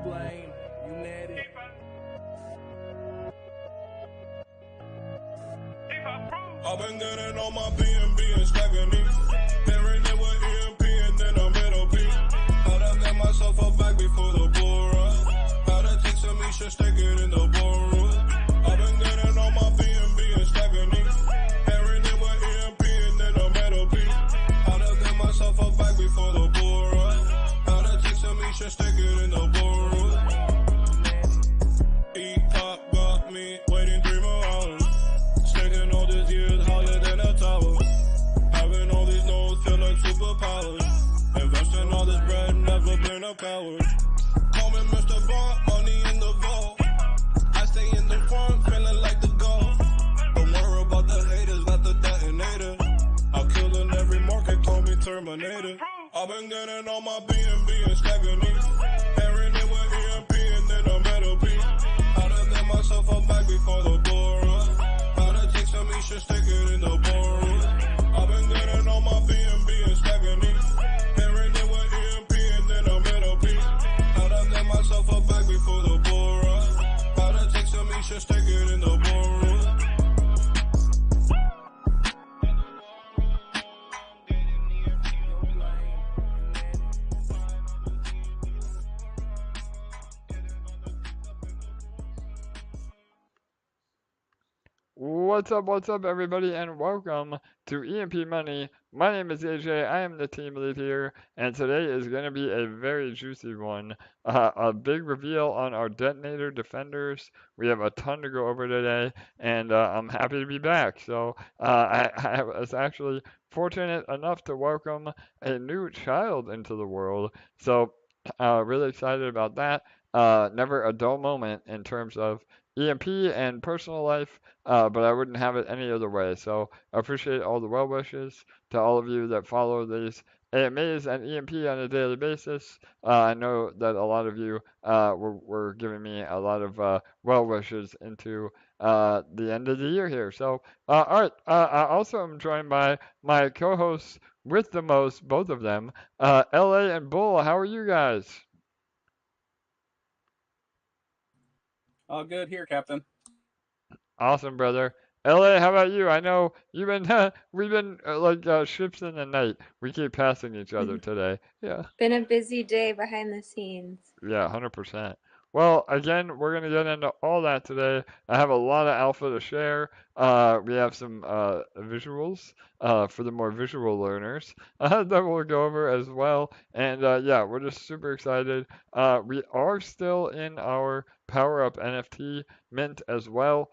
blame, you net it. I've been getting on my BNB and stacking it. Pairing it with EMP and then I'm LP. How to get myself up back before the bull run. How to take some shit, stick it in the ballroom. I've been getting on my BNB and stacking it. Pairing it with EMP and then I'm LP. How to get myself up back before the bull run. How to take some shit, stick it in the ballroom. E-pop got me waiting 3 more hours. Taking all these years higher than a tower. Having all these nodes feel like superpowers. Investing all this bread, never been a coward. Call me Mr. Bond, money in the vault. I stay in the front, feeling like the goal. Don't worry about the haters, got the detonator. I'm killing every market, call me Terminator. I've been getting on my BNB and stacking it. Pairing it with EMP and then I'm LP. How to get myself up back before the bull run. Some shit, stick it in the ballroom. I've been getting on my BNB and stacking it. Pairing it with EMP and then I'm LP. How to get myself up back before the bull run. How to take some shit, stick it in the ballroom. What's up, everybody, and welcome to EMP.Money. My name is AJ, I am the team lead here, and today is going to be a very juicy one. A big reveal on our Detonator Defenders. We have a ton to go over today, and I'm happy to be back. So I was actually fortunate enough to welcome a new child into the world, so really excited about that. Never a dull moment in terms of EMP and personal life, but I wouldn't have it any other way. So I appreciate all the well wishes to all of you that follow these AMAs and EMP on a daily basis. I know that a lot of you were giving me a lot of well wishes into the end of the year here. So, all right. I also am joined by my co-hosts with the most, both of them, LA and Bull. How are you guys? All good here, Captain. Awesome, brother. LA, how about you? I know you've been, we've been like ships in the night. We keep passing each other today. Yeah. Been a busy day behind the scenes. Yeah, 100%. Well, again, we're going to get into all that today. I have a lot of alpha to share. We have some visuals for the more visual learners that we'll go over as well. And yeah, we're just super excited. We are still in our Power Up NFT mint as well.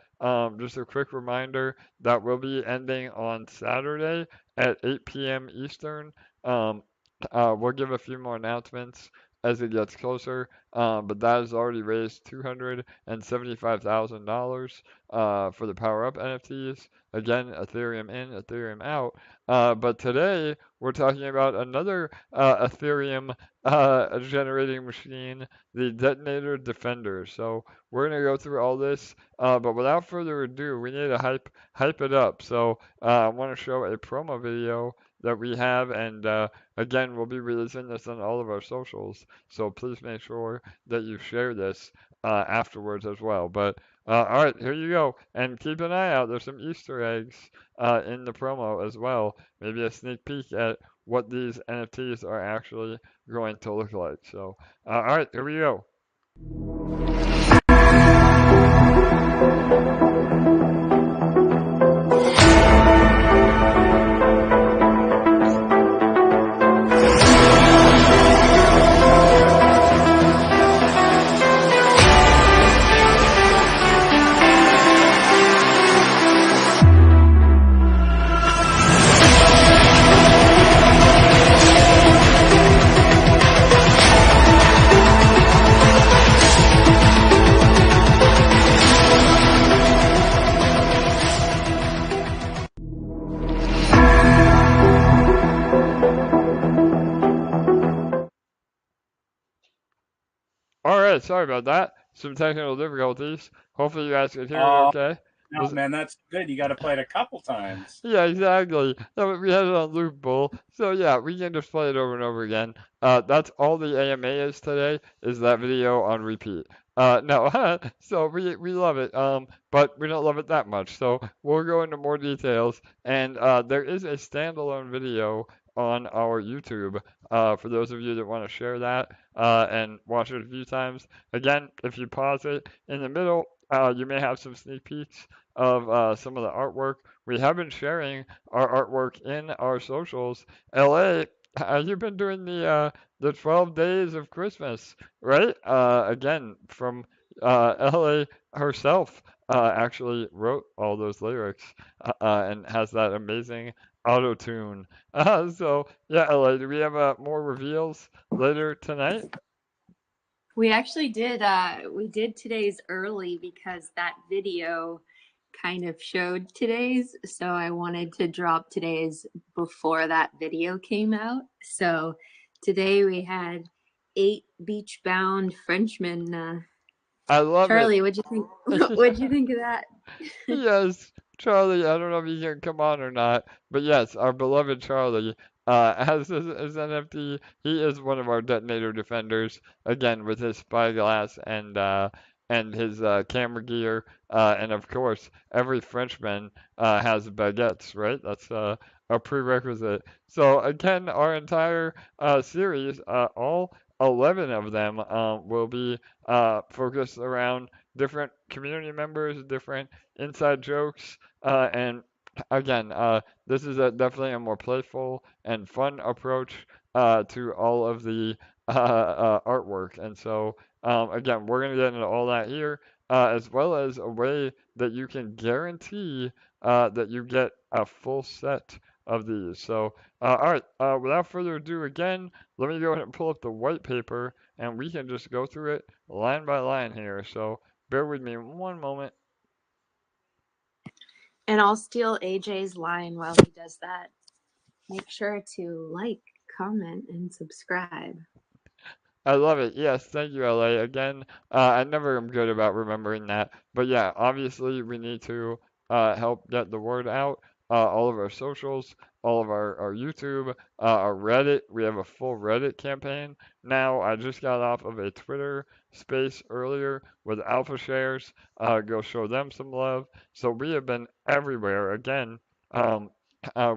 Just a quick reminder that will be ending on Saturday at 8 p.m. Eastern. We'll give a few more announcements as it gets closer, but that has already raised $275,000 for the Power Up NFTs. Again, Ethereum in, Ethereum out. But today we're talking about another Ethereum generating machine, the Detonator Defender. So we're gonna go through all this, but without further ado, we need to hype it up. So I want to show a promo video that we have, and again, we'll be releasing this on all of our socials, so please make sure that you share this afterwards as well. But all right, here you go, and keep an eye out. There's some Easter eggs in the promo as well. Maybe a sneak peek at what these NFTs are actually going to look like. So all right, here we go. Alright, sorry about that. Some technical difficulties. Hopefully you guys can hear me okay. No, man, that's good. You got to play it a couple times. Yeah, exactly. We had it on loop, Bull. So yeah, we can just play it over and over again. That's all the AMA is today, is that video on repeat. No, so we love it, but we don't love it that much. So we'll go into more details, and there is a standalone video on our YouTube for those of you that want to share that and watch it a few times. Again, if you pause it in the middle, you may have some sneak peeks of some of the artwork. We have been sharing our artwork in our socials. LA, you've been doing the 12 days of Christmas, right? Again, from LA herself actually wrote all those lyrics and has that amazing auto tune. So yeah, LA, do we have more reveals later tonight? We actually did. We did today's early because that video kind of showed today's. So I wanted to drop today's before that video came out. So today we had 8 beach-bound Frenchmen. I love Charlie, it. what'd you think? What'd you think of that? Yes, Charlie, I don't know if he can come on or not, but yes, our beloved Charlie has his NFT. He is one of our Detonator Defenders, again, with his spyglass and his camera gear. And of course, every Frenchman has baguettes, right? That's a prerequisite. So again, our entire series, all 11 of them will be focused around different community members, different inside jokes, and again, this is definitely a more playful and fun approach to all of the artwork. And so, again, we're going to get into all that here, as well as a way that you can guarantee that you get a full set of these. So, all right, without further ado, again, let me go ahead and pull up the white paper, and we can just go through it line by line here. So, bear with me one moment. And I'll steal AJ's line while he does that. Make sure to like, comment, and subscribe. I love it. Yes, thank you, LA. Again, I never am good about remembering that. But yeah, obviously we need to help get the word out. All of our socials, all of our YouTube, our Reddit. We have a full Reddit campaign now. I just got off of a Twitter space earlier with Alpha Shares. Go show them some love. So we have been everywhere. Again,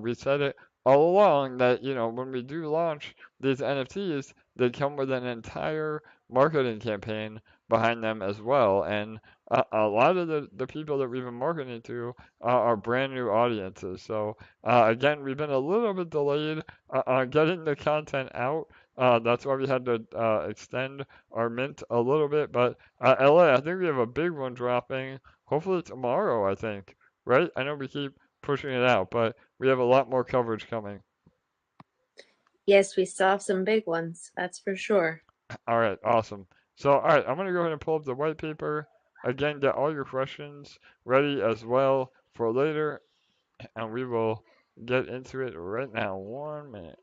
we said it all along that, when we do launch these NFTs, they come with an entire marketing campaign behind them as well. And a lot of the people that we've been marketing to are brand new audiences. So again, we've been a little bit delayed on getting the content out. That's why we had to extend our mint a little bit. But LA, I think we have a big one dropping hopefully tomorrow, I think. Right? I know we keep pushing it out, but we have a lot more coverage coming. Yes, we still have some big ones, that's for sure. All right, awesome. So, all right, I'm going to go ahead and pull up the white paper. Again, get all your questions ready as well for later, and we will get into it right now. 1 minute.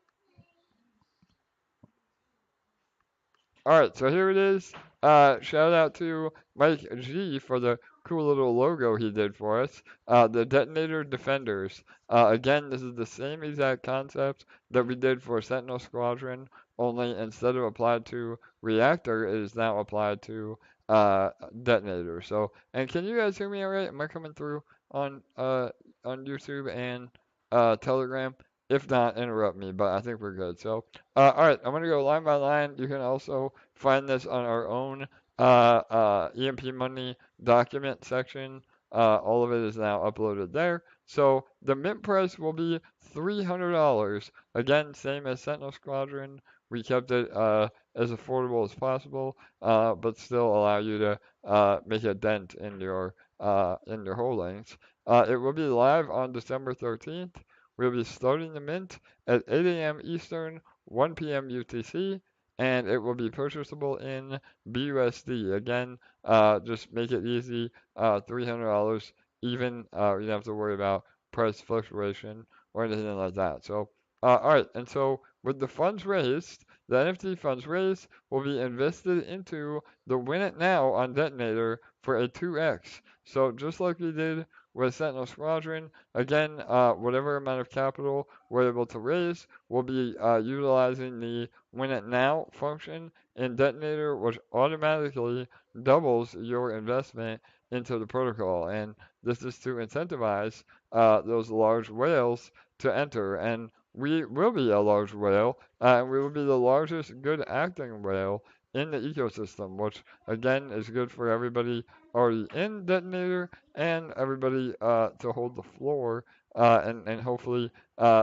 All right, so here it is. Shout out to Mike G for the cool little logo he did for us. The Detonator Defenders. Again, this is the same exact concept that we did for Sentinel Squadron, only instead of applied to Reactor, it is now applied to Detonator. So, and can you guys hear me all right? Am I coming through on YouTube and Telegram? If not, interrupt me, but I think we're good. So, all right, I'm going to go line by line. You can also find this on our own EMP.Money document section. All of it is now uploaded there. So the mint price will be $300. Again, same as Sentinel Squadron. We kept it as affordable as possible, but still allow you to make a dent in your holdings. It will be live on December 13th. We'll be starting the mint at 8 a.m. Eastern, 1 p.m. UTC, and it will be purchasable in BUSD. Again, just make it easy, $300 even. You don't have to worry about price fluctuation or anything like that. So, all right, and so with the funds raised, the NFT funds raised will be invested into the Win It Now on Detonator for a 2x. So just like we did with Sentinel Squadron, again, whatever amount of capital we're able to raise, we'll be utilizing the win it now function in Detonator, which automatically doubles your investment into the protocol. And this is to incentivize those large whales to enter. And we will be a large whale, and we will be the largest good acting whale in the ecosystem, which again is good for everybody already in Detonator and everybody to hold the floor and hopefully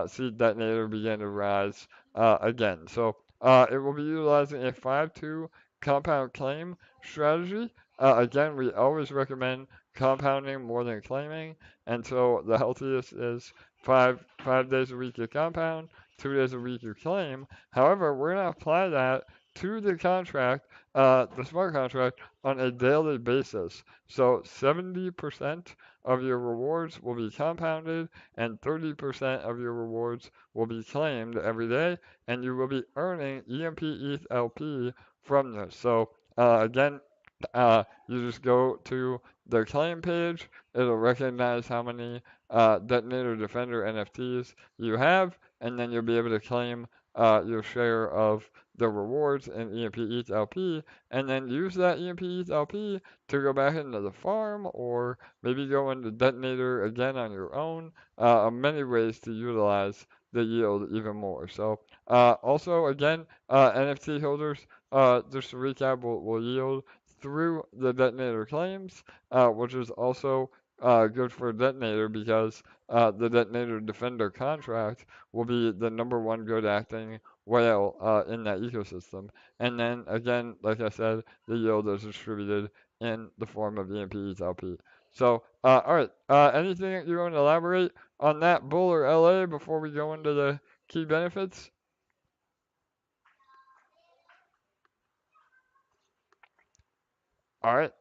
see Detonator begin to rise again. So it will be utilizing a 5-2 compound claim strategy. Again, we always recommend compounding more than claiming, and so the healthiest is five days a week you compound, 2 days a week you claim. However, we're going to apply that to the contract, the smart contract, on a daily basis. So 70% of your rewards will be compounded and 30% of your rewards will be claimed every day, and you will be earning EMP ETH LP from this. So again, you just go to the claim page. It'll recognize how many Detonator Defender NFTs you have, and then you'll be able to claim your share of the rewards in EMP ETH LP, and then use that EMP ETH LP to go back into the farm, or maybe go into Detonator again on your own. Many ways to utilize the yield even more. So also again, NFT holders, just to recap, will yield through the Detonator claims, which is also good for Detonator because the Detonator Defender contract will be the #1 good acting whale in that ecosystem. And then again, like I said, the yield is distributed in the form of EMP LP. So, all right, anything you want to elaborate on that, Bull or LA, before we go into the key benefits? All right.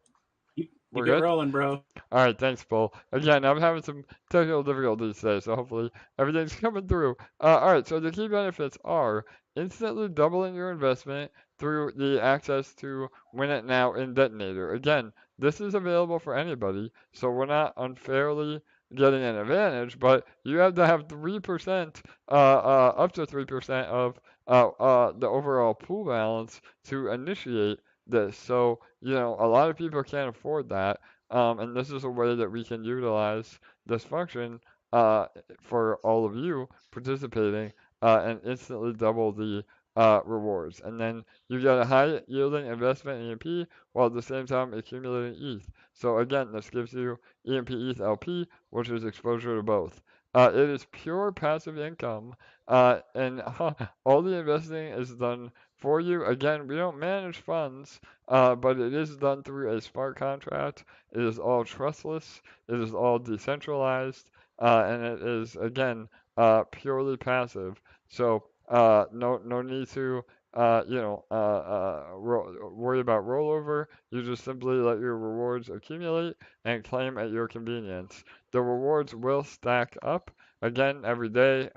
Keep it rolling, bro. All right, thanks, Bull. Again, I'm having some technical difficulties today, so hopefully everything's coming through. All right, so the key benefits are instantly doubling your investment through the access to Win It Now in Detonator. Again, this is available for anybody, so we're not unfairly getting an advantage, but you have to have 3%, up to 3% of the overall pool balance to initiate this. So, you know, a lot of people can't afford that. And this is a way that we can utilize this function for all of you participating and instantly double the rewards. And then you get a high yielding investment in EMP while at the same time accumulating ETH. So again, this gives you EMP ETH LP, which is exposure to both. It is pure passive income, and all the investing is done for you. Again, we don't manage funds, but it is done through a smart contract. It is all trustless. It is all decentralized, and it is again purely passive. So no need to worry about rollover. You just simply let your rewards accumulate and claim at your convenience. The rewards will stack up again every day,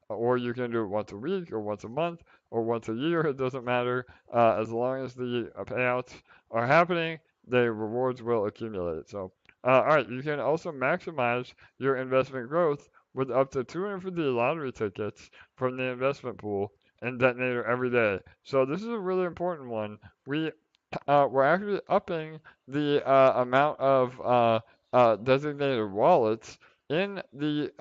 or you can do it once a week or once a month or once a year. It doesn't matter as long as the payouts are happening. The rewards will accumulate. So, all right, you can also maximize your investment growth with up to 250 lottery tickets from the investment pool in Detonator every day. So this is a really important one. We're actually upping the amount of designated wallets in the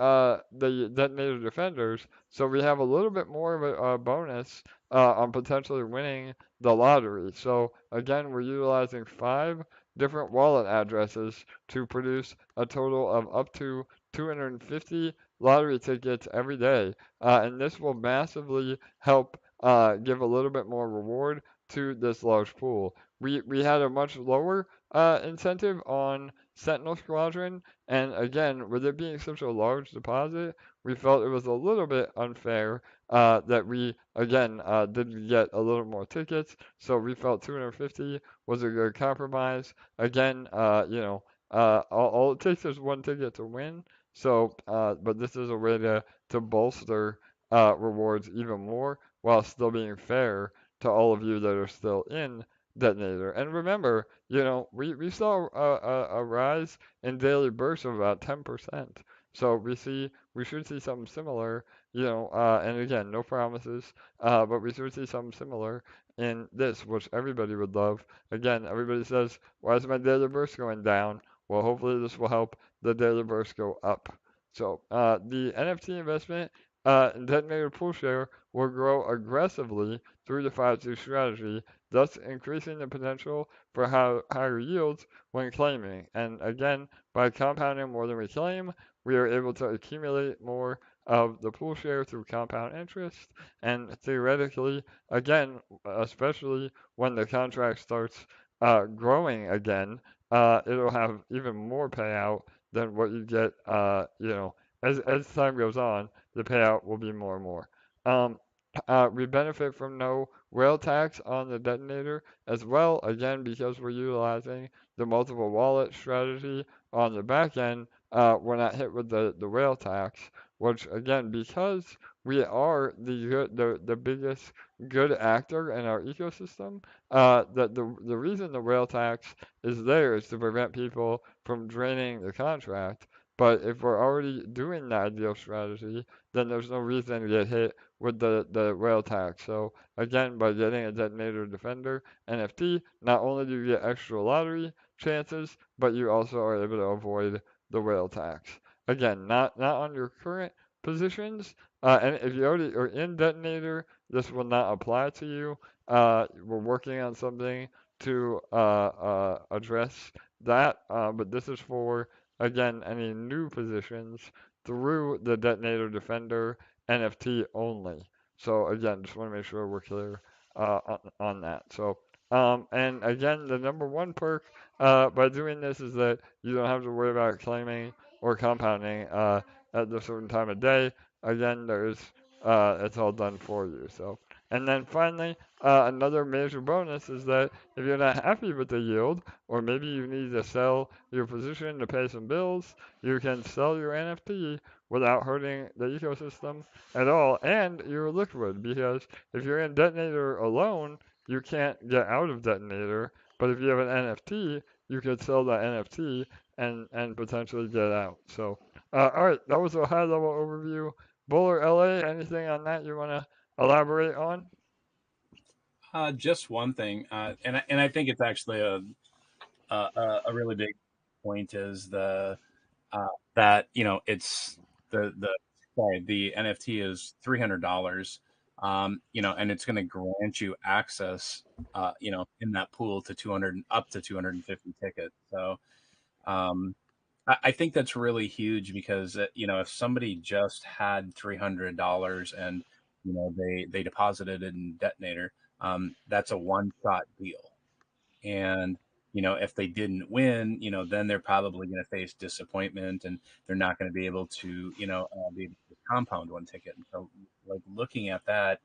Detonator Defenders, so we have a little bit more of a bonus on potentially winning the lottery. So again, we're utilizing 5 different wallet addresses to produce a total of up to 250 lottery tickets every day, and this will massively help give a little bit more reward to this large pool. We had a much lower incentive on Sentinel Squadron, and again, with it being such a large deposit, we felt it was a little bit unfair that we, again, didn't get a little more tickets, so we felt 250 was a good compromise. Again, all it takes is 1 ticket to win, so, but this is a way to bolster rewards even more while still being fair to all of you that are still in detonator. And remember, we saw a rise in daily bursts of about 10%. So we should see something similar, and again, no promises, but we should see something similar in this, which everybody would love. Again, everybody says, why is my daily burst going down? Well, hopefully this will help the daily burst go up. So the NFT investment in Detonator Pool Share will grow aggressively through the 5-2 strategy, thus increasing the potential for higher yields when claiming. And again, by compounding more than we claim, we are able to accumulate more of the pool share through compound interest. And theoretically, again, especially when the contract starts growing again, it'll have even more payout than what you get, as time goes on, the payout will be more and more. Um, we benefit from no whale tax on the detonator as well, again, because we're utilizing the multiple wallet strategy on the back end. We're not hit with the whale tax, which again, because we are the biggest good actor in our ecosystem, the reason the whale tax is there is to prevent people from draining the contract. But if we're already doing the ideal strategy, then there's no reason to get hit with the whale tax. So again, by getting a Detonator Defender NFT, not only do you get extra lottery chances, but you also are able to avoid the whale tax. Again, not on your current positions, and if you already are in Detonator, this will not apply to you. We're working on something to address that, but this is for, again, any new positions through the Detonator Defender NFT only. So again, just want to make sure we're clear on that. So and again, the number one perk by doing this is that you don't have to worry about claiming or compounding at a certain time of day. Again, it's all done for you. So, and then finally, another major bonus is that if you're not happy with the yield, or maybe you need to sell your position to pay some bills, you can sell your NFT without hurting the ecosystem at all, and you're liquid because if you're in Detonator alone, you can't get out of Detonator, but if you have an NFT, you could sell that NFT and potentially get out. So, all right, that was a high level overview. Buller LA, anything on that you want to elaborate on? Just one thing, and I think it's actually a really big point is that it's the sorry, the NFT is $300, and it's going to grant you access, in that pool to 200 up to 250 tickets. So I think that's really huge because if somebody just had $300 and they deposited it in Detonator, that's a one shot deal. And if they didn't win, then they're probably going to face disappointment, and they're not going to be able to be able to compound one ticket. And so, like looking at that,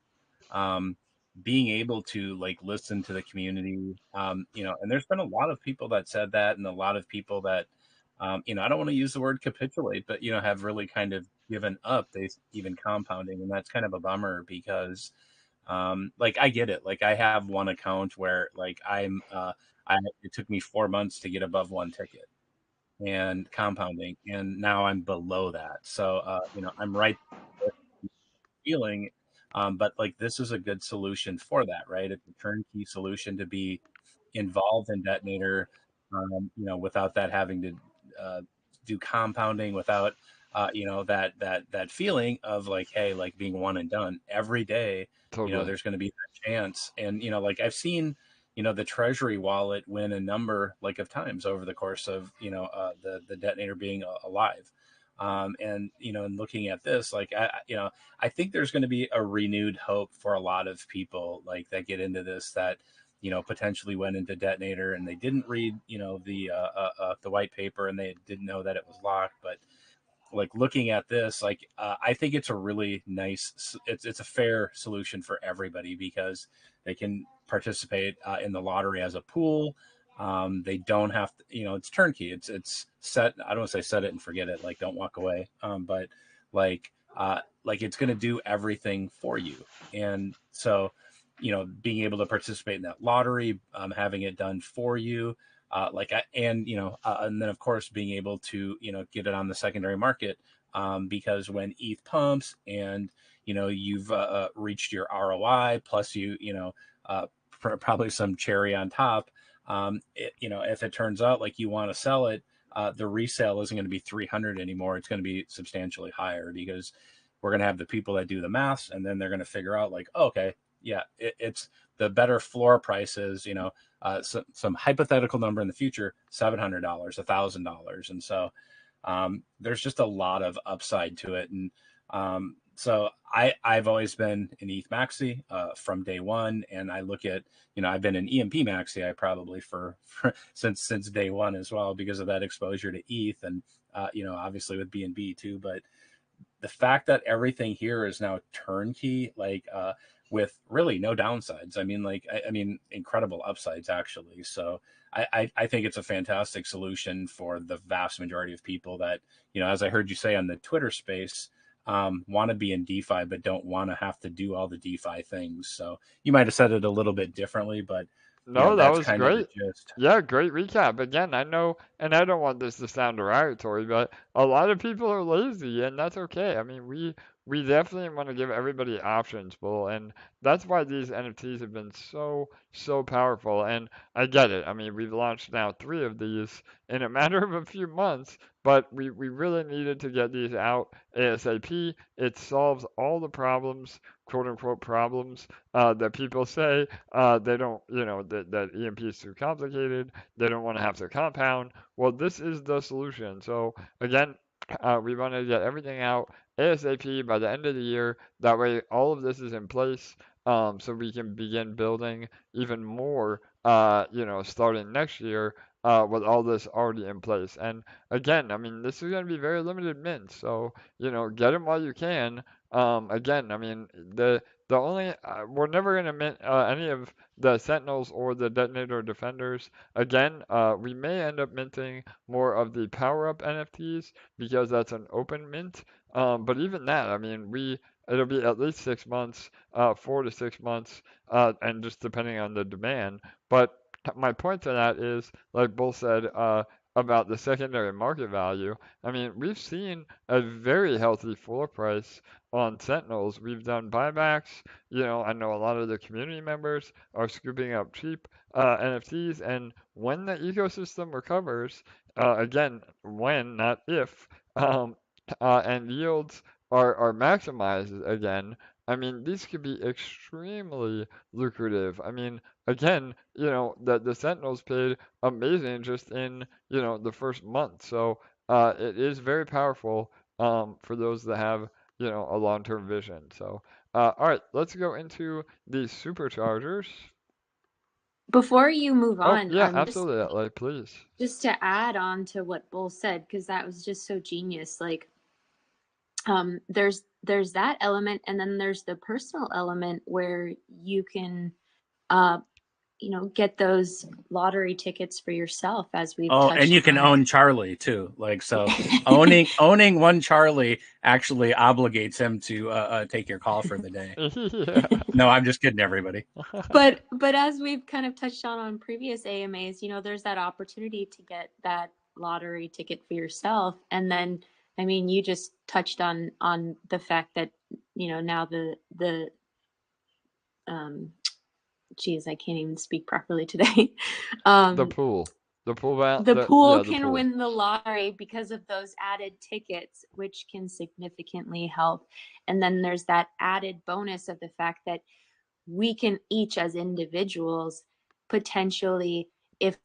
being able to like listen to the community, and there's been a lot of people that said that, and a lot of people that I don't want to use the word capitulate, but have really kind of given up they even compounding, and that's kind of a bummer because like I get it. Like I have one account where like it took me 4 months to get above one ticket and compounding, and now I'm below that. So I'm right there feeling, but like this is a good solution for that, right? It's a turnkey solution to be involved in Detonator, without that having to do compounding, without that feeling of like, hey, like being one and done every day. Totally. There's going to be that chance, and like I've seen the treasury wallet win a number like of times over the course of the Detonator being alive. And and looking at this, like I think there's going to be a renewed hope for a lot of people like that get into this that potentially went into Detonator and they didn't read the white paper, and they didn't know that it was locked. But like looking at this, like I think it's a really nice, it's a fair solution for everybody because they can participate in the lottery as a pool. They don't have to, it's turnkey. It's set. I don't want to say set it and forget it. Like don't walk away. But like it's going to do everything for you. And so being able to participate in that lottery, having it done for you, and then of course being able to get it on the secondary market, because when ETH pumps and you've reached your ROI plus probably some cherry on top, if it turns out like you want to sell it, the resale isn't going to be 300 anymore. It's going to be substantially higher, because we're going to have the people that do the maths, and then they're going to figure out like, okay, yeah, it's the better floor prices, some hypothetical number in the future, $700, $1,000. And so there's just a lot of upside to it. And so I've always been an ETH maxi from day one. And I look at, I've been an EMP maxi, I probably for since day one as well, because of that exposure to ETH and, obviously with BNB too. But the fact that everything here is now turnkey, with really no downsides. I mean, incredible upsides actually. So I think it's a fantastic solution for the vast majority of people that, as I heard you say on the Twitter space, want to be in DeFi, but don't want to have to do all the DeFi things. So you might have said it a little bit differently, but no, that that's was kind of great. the gist. Yeah, great recap. Again, I know, and I don't want this to sound derogatory, but a lot of people are lazy, and that's okay. I mean, we definitely want to give everybody options, Bull, and that's why these NFTs have been so powerful. And I get it. I mean, we've launched now 3 of these in a matter of a few months, but we really needed to get these out ASAP. It solves all the problems, quote unquote problems, that people say they don't, that EMP is too complicated. They don't want to have to compound. Well, this is the solution. So again, we want to get everything out ASAP by the end of the year. That way, all of this is in place, so we can begin building even more, starting next year, with all this already in place. And again, I mean, this is going to be very limited mints, so get them while you can. Again, I mean, the only we're never going to mint any of the Sentinels or the Detonator Defenders. Again, we may end up minting more of the power-up NFTs because that's an open mint. But even that, I mean, it'll be at least 6 months, 4 to 6 months, and just depending on the demand. But my point to that is, like Bull said, about the secondary market value. I mean, we've seen a very healthy floor price on Sentinels. We've done buybacks. I know a lot of the community members are scooping up cheap NFTs, and when the ecosystem recovers, again, when, not if, and yields are maximized again, I mean, these could be extremely lucrative. I mean, again, the Sentinels paid amazing just in, the first month. So it is very powerful for those that have, a long-term vision. So, all right, let's go into the Superchargers. Before you move Oh, on, yeah, absolutely, like, please. just to add on to what Bull said, because that was just so genius. Like, there's that element, and then there's the personal element where you can get those lottery tickets for yourself, as we've touched And you can on. own Charlie too. So owning one Charlie actually obligates him to take your call for the day. Yeah. No, I'm just kidding, everybody. But as we've kind of touched on previous AMAs, there's that opportunity to get that lottery ticket for yourself. And then, I mean, you just touched on the fact that, now the geez, I can't even speak properly today. The pool. The pool Can win the lottery because of those added tickets, which can significantly help. And then there's that added bonus of the fact that we can each as individuals potentially, if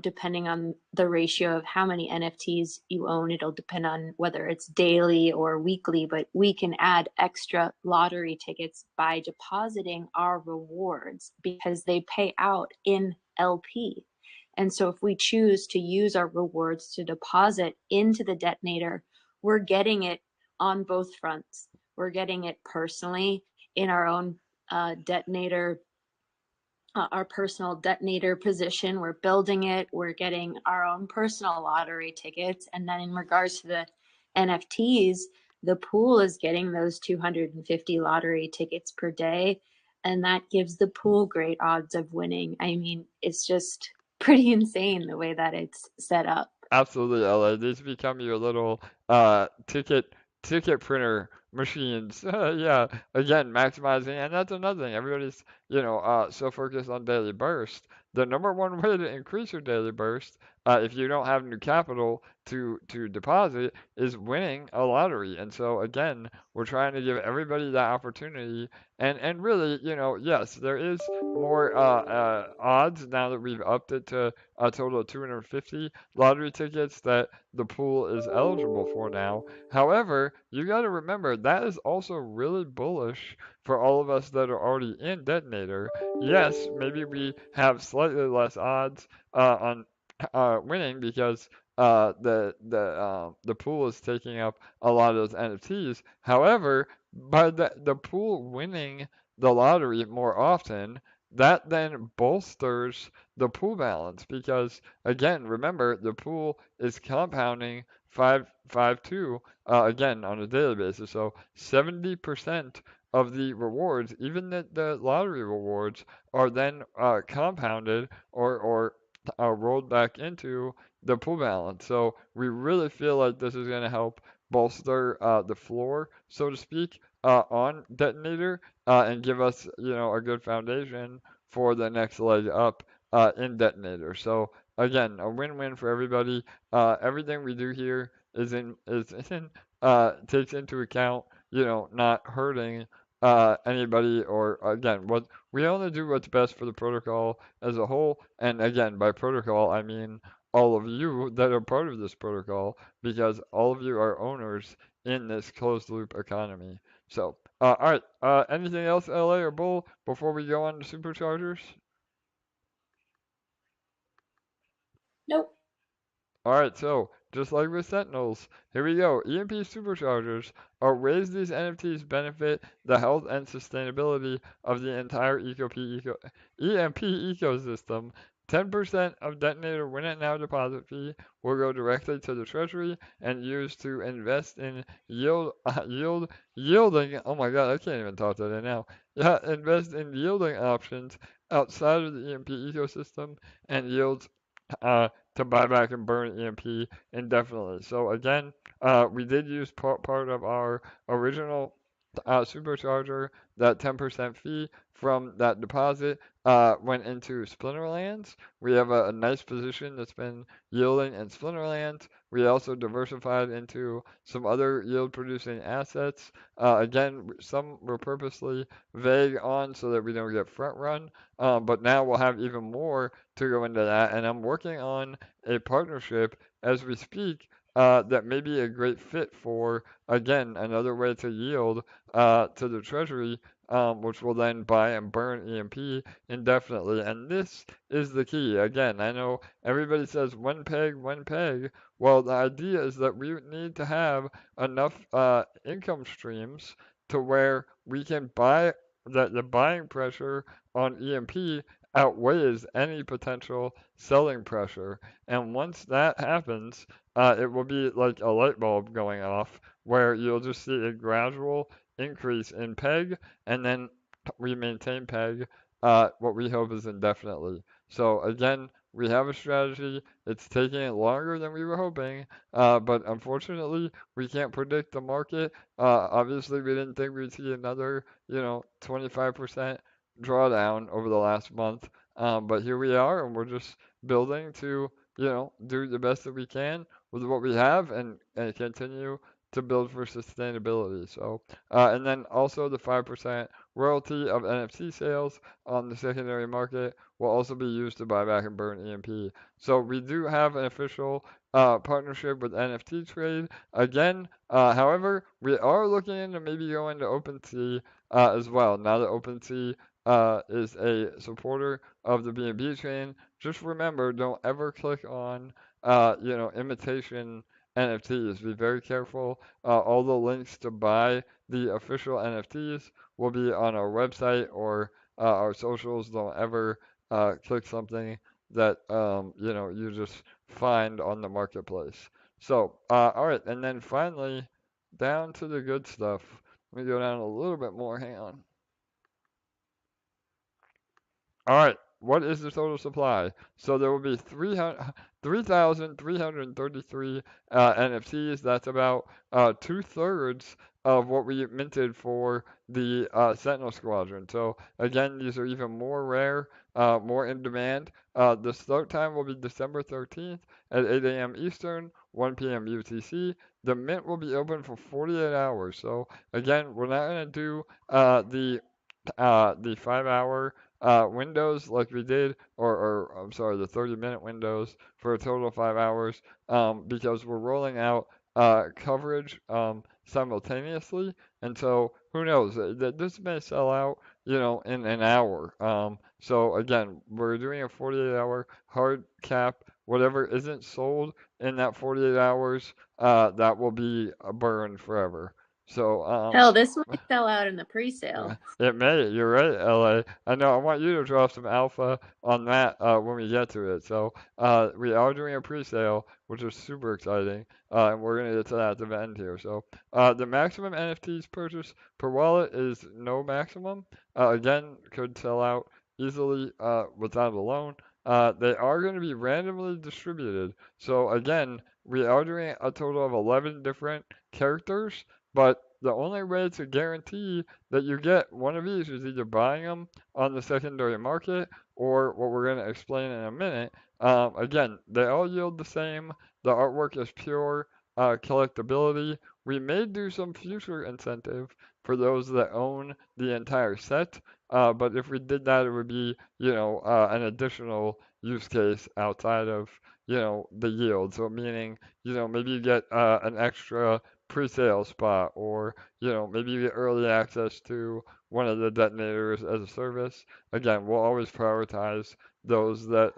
depending on the ratio of how many NFTs you own, it'll depend on whether it's daily or weekly, but we can add extra lottery tickets by depositing our rewards because they pay out in LP. And so if we choose to use our rewards to deposit into the detonator, we're getting it on both fronts. We're getting it personally in our own detonator, our personal detonator position. We're building it. We're getting our own personal lottery tickets. And then in regards to the NFTs, the pool is getting those 250 lottery tickets per day. and that gives the pool great odds of winning. I mean, it's just pretty insane the way that it's set up. Absolutely, LA. These become your little ticket printer machines. Yeah, again, maximizing, and that's another thing. Everybody's so focused on daily burst. The number one way to increase your daily burst, if you don't have new capital to deposit, is winning a lottery. And so again, we're trying to give everybody that opportunity. And really, yes, there is more odds now that we've upped it to a total of 250 lottery tickets that the pool is eligible for now. However, you got to remember that is also really bullish for all of us that are already in Detonator. Yes, maybe we have slightly less odds on winning because the pool is taking up a lot of those NFTs. However, by the pool winning the lottery more often, that then bolsters the pool balance because again, remember the pool is compounding 552 again on a daily basis. So 70% of the rewards, even the lottery rewards, are then compounded or rolled back into the pool balance. So we really feel like this is going to help bolster the floor, so to speak, on Detonator and give us, a good foundation for the next leg up in Detonator. So again, a win-win for everybody. Everything we do here takes into account, not hurting anybody or again, what we only do what's best for the protocol as a whole. And again, by protocol, I mean all of you that are part of this protocol because all of you are owners in this closed loop economy. So, all right. Anything else, LA or Bull, before we go on to Superchargers? Nope. All right, so just like with Sentinels, here we go. EMP Superchargers are ways these NFTs benefit the health and sustainability of the entire EMP ecosystem. 10% of Detonator Win It Now deposit fee will go directly to the treasury and used to invest in yielding. Oh my God, I can't even talk today now. Yeah, invest in yielding options outside of the EMP ecosystem and yields to buy back and burn EMP indefinitely. So again, we did use part of our original supercharger. That 10% fee from that deposit went into Splinterlands. We have a nice position that's been yielding in Splinterlands. We also diversified into some other yield producing assets. Again, some were purposely vague on so that we don't get front run. But now we'll have even more to go into that. And I'm working on a partnership as we speak that may be a great fit for, again, another way to yield to the treasury, which will then buy and burn EMP indefinitely. And this is the key. Again, I know everybody says one peg, one peg. Well, the idea is that we need to have enough income streams to where we can buy that the buying pressure on EMP outweighs any potential selling pressure. And once that happens, it will be like a light bulb going off where you'll just see a gradual increase in peg and then we maintain peg what we hope is indefinitely. So again, we have a strategy. It's taking longer than we were hoping, but unfortunately, we can't predict the market. Obviously, we didn't think we'd see another, 25% drawdown over the last month. But here we are, and we're just building to, do the best that we can with what we have and continue to build for sustainability. So, and then also the 5% royalty of NFT sales on the secondary market will also be used to buy back and burn EMP. So we do have an official partnership with NFT Trade. Again, however, we are looking into maybe going to OpenSea as well. Now that OpenSea is a supporter of the BNB Chain, just remember, don't ever click on, imitation NFTs. Be very careful. All the links to buy the official NFTs will be on our website or our socials. Don't ever click something that you just find on the marketplace. So, all right, and then finally, down to the good stuff. Let me go down a little bit more. Hang on. All right, what is the total supply? So there will be 3,333 NFTs. That's about 2/3 of what we minted for the Sentinel Squadron. So again, these are even more rare, more in demand. The start time will be December 13th at 8 a.m. Eastern, 1 p.m. UTC. The mint will be open for 48 hours. So again, we're not going to do the 5 hour windows like we did, or I'm sorry, the 30-minute windows for a total of 5 hours, because we're rolling out coverage simultaneously, and so who knows? This may sell out, in an hour. So again, we're doing a 48-hour hard cap. Whatever isn't sold in that 48 hours, that will be burned forever. So Hell, this might sell out in the pre-sale. it may. You're right, LA. I know. I want you to drop some alpha on that when we get to it. So we are doing a pre-sale, which is super exciting, and we're gonna get to that at the end here. So the maximum NFTs purchased per wallet is no maximum. Again, could sell out easily without a loan. They are going to be randomly distributed. So again, we are doing a total of 11 different characters, but the only way to guarantee that you get one of each is either buying them on the secondary market or what we're going to explain in a minute. Again, they all yield the same. The artwork is pure collectability. We may do some future incentive for those that own the entire set, but if we did that, it would be, an additional use case outside of, the yield. So meaning, maybe you get an extra pre-sale spot, or maybe you get early access to one of the detonators as a service. Again, we'll always prioritize those that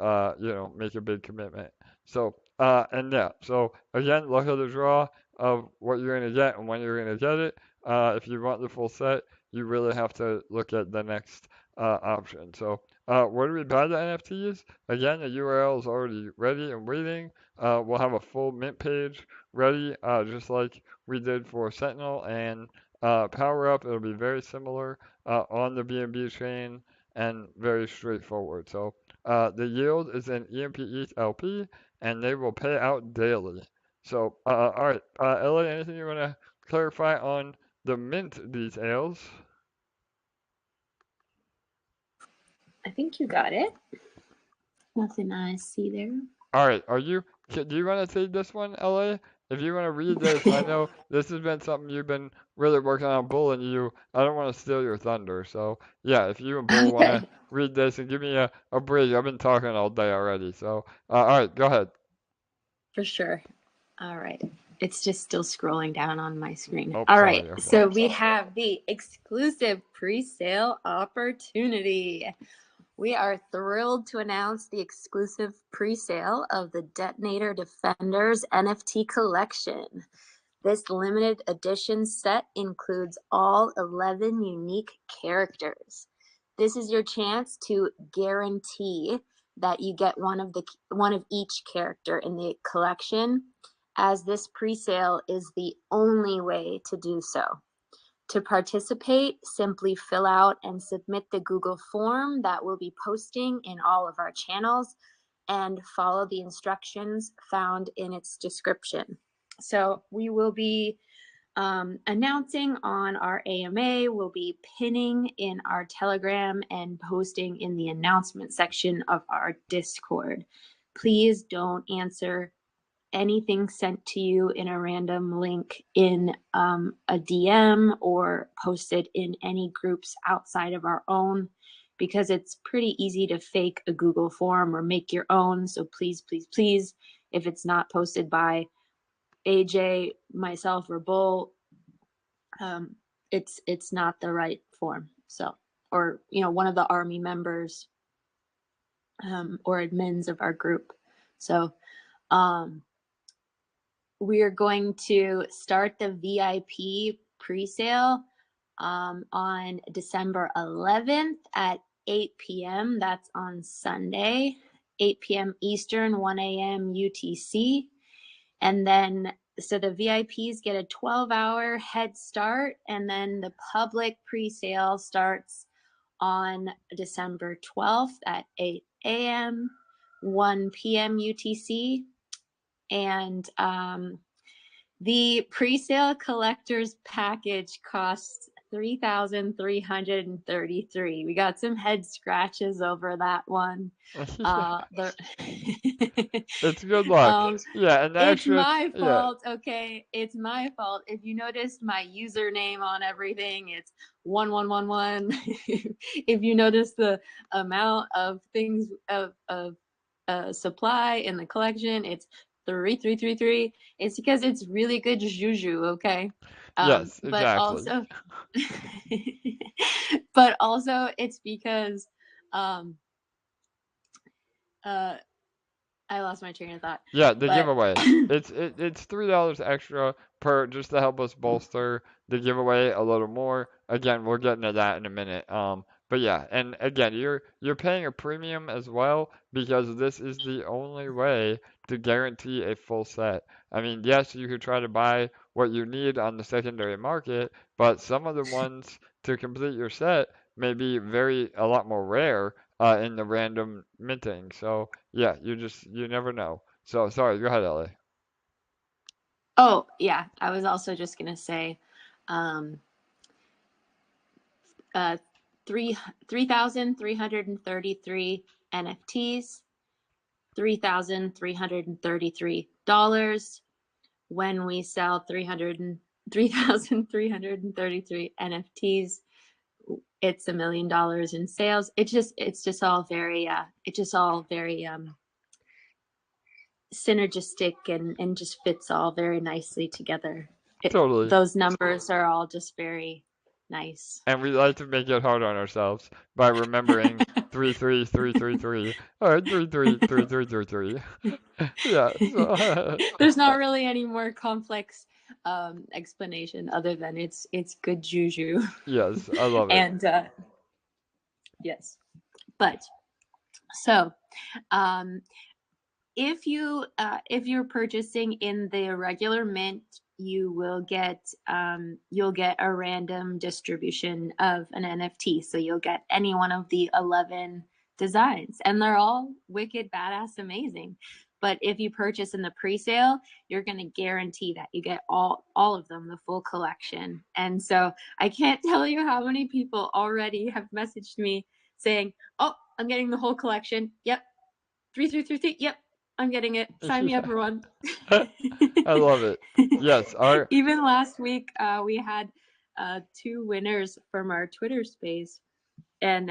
make a big commitment. So and yeah, so again, luck of the draw of what you're gonna get and when you're gonna get it. If you want the full set, you really have to look at the next option. So where do we buy the NFTs? Again, the URL is already ready and waiting. We'll have a full mint page ready, just like we did for Sentinel and Power Up. It'll be very similar on the BNB chain and very straightforward. So the yield is in EMP ETH LP, and they will pay out daily. So all right, Ellie, anything you want to clarify on the mint details? I think you got it. Nothing I see there. All right, do you want to take this one, LA? If you want to read this, I know this has been something you've been really working on, Bull, and I don't want to steal your thunder. So, yeah, if you and Bull want to read this and give me a break, I've been talking all day already. So, all right, go ahead. For sure. All right. It's just still scrolling down on my screen. Oh, all sorry, right. okay. So we have the exclusive pre-sale opportunity. We are thrilled to announce the exclusive pre-sale of the Detonator Defenders NFT collection. This limited edition set includes all 11 unique characters. This is your chance to guarantee that you get one of each character in the collection, as this pre-sale is the only way to do so. To participate, simply fill out and submit the Google form that we'll be posting in all of our channels, and follow the instructions found in its description. So we will be announcing on our AMA, we'll be pinning in our Telegram and posting in the announcement section of our Discord. Please don't answer anything sent to you in a random link in a DM or posted in any groups outside of our own, because it's pretty easy to fake a Google form or make your own. So please, please, please, if it's not posted by AJ, myself, or Bull, it's not the right form. So, or one of the army members or admins of our group. So we are going to start the VIP pre-sale on December 11th at 8 p.m. That's on Sunday, 8 p.m. Eastern, 1 a.m. UTC. And then, so the VIPs get a 12-hour head start, and then the public pre-sale starts on December 12th at 8 a.m., 1 p.m. UTC. And the pre-sale collector's package costs $3,333. We got some head scratches over that one. It's good luck. Yeah, and the it's extra. my Yeah. fault. Okay, it's my fault. If you noticed my username on everything, it's 1111. If you notice the amount of things of supply in the collection, it's 3333. It's because it's really good juju. Okay. Yes, But exactly. also it's because I lost my train of thought. Yeah, the giveaway. It's $3 extra per, just to help us bolster the giveaway a little more. Again, we'll get into that in a minute. But yeah, and again, you're paying a premium as well, because this is the only way to guarantee a full set. I mean, yes, you could try to buy what you need on the secondary market, but some of the ones to complete your set may be a lot more rare in the random minting. So yeah, you never know. So sorry, go ahead, Ellie. Oh yeah, I was also just gonna say, 3,333 NFTs, $3,333. When we sell 3,333 NFTs, it's $1 million in sales. It's just all very synergistic and just fits all very nicely together. Totally. Those numbers are all just very nice. And we like to make it hard on ourselves by remembering 33333 or 333333. Yeah. So There's not really any more complex explanation other than it's good juju. Yes, I love it. And yes, but so if you're purchasing in the regular mint, you'll get a random distribution of an NFT. So you'll get any one of the 11 designs, and they're all wicked, badass, amazing. But if you purchase in the pre-sale, you're going to guarantee that you get all of them, the full collection. And so I can't tell you how many people already have messaged me saying, "Oh, I'm getting the whole collection. Yep, 3333. Yep, I'm getting it. Sign me up for one." I love it. Yes, even last week we had 2 winners from our Twitter space, and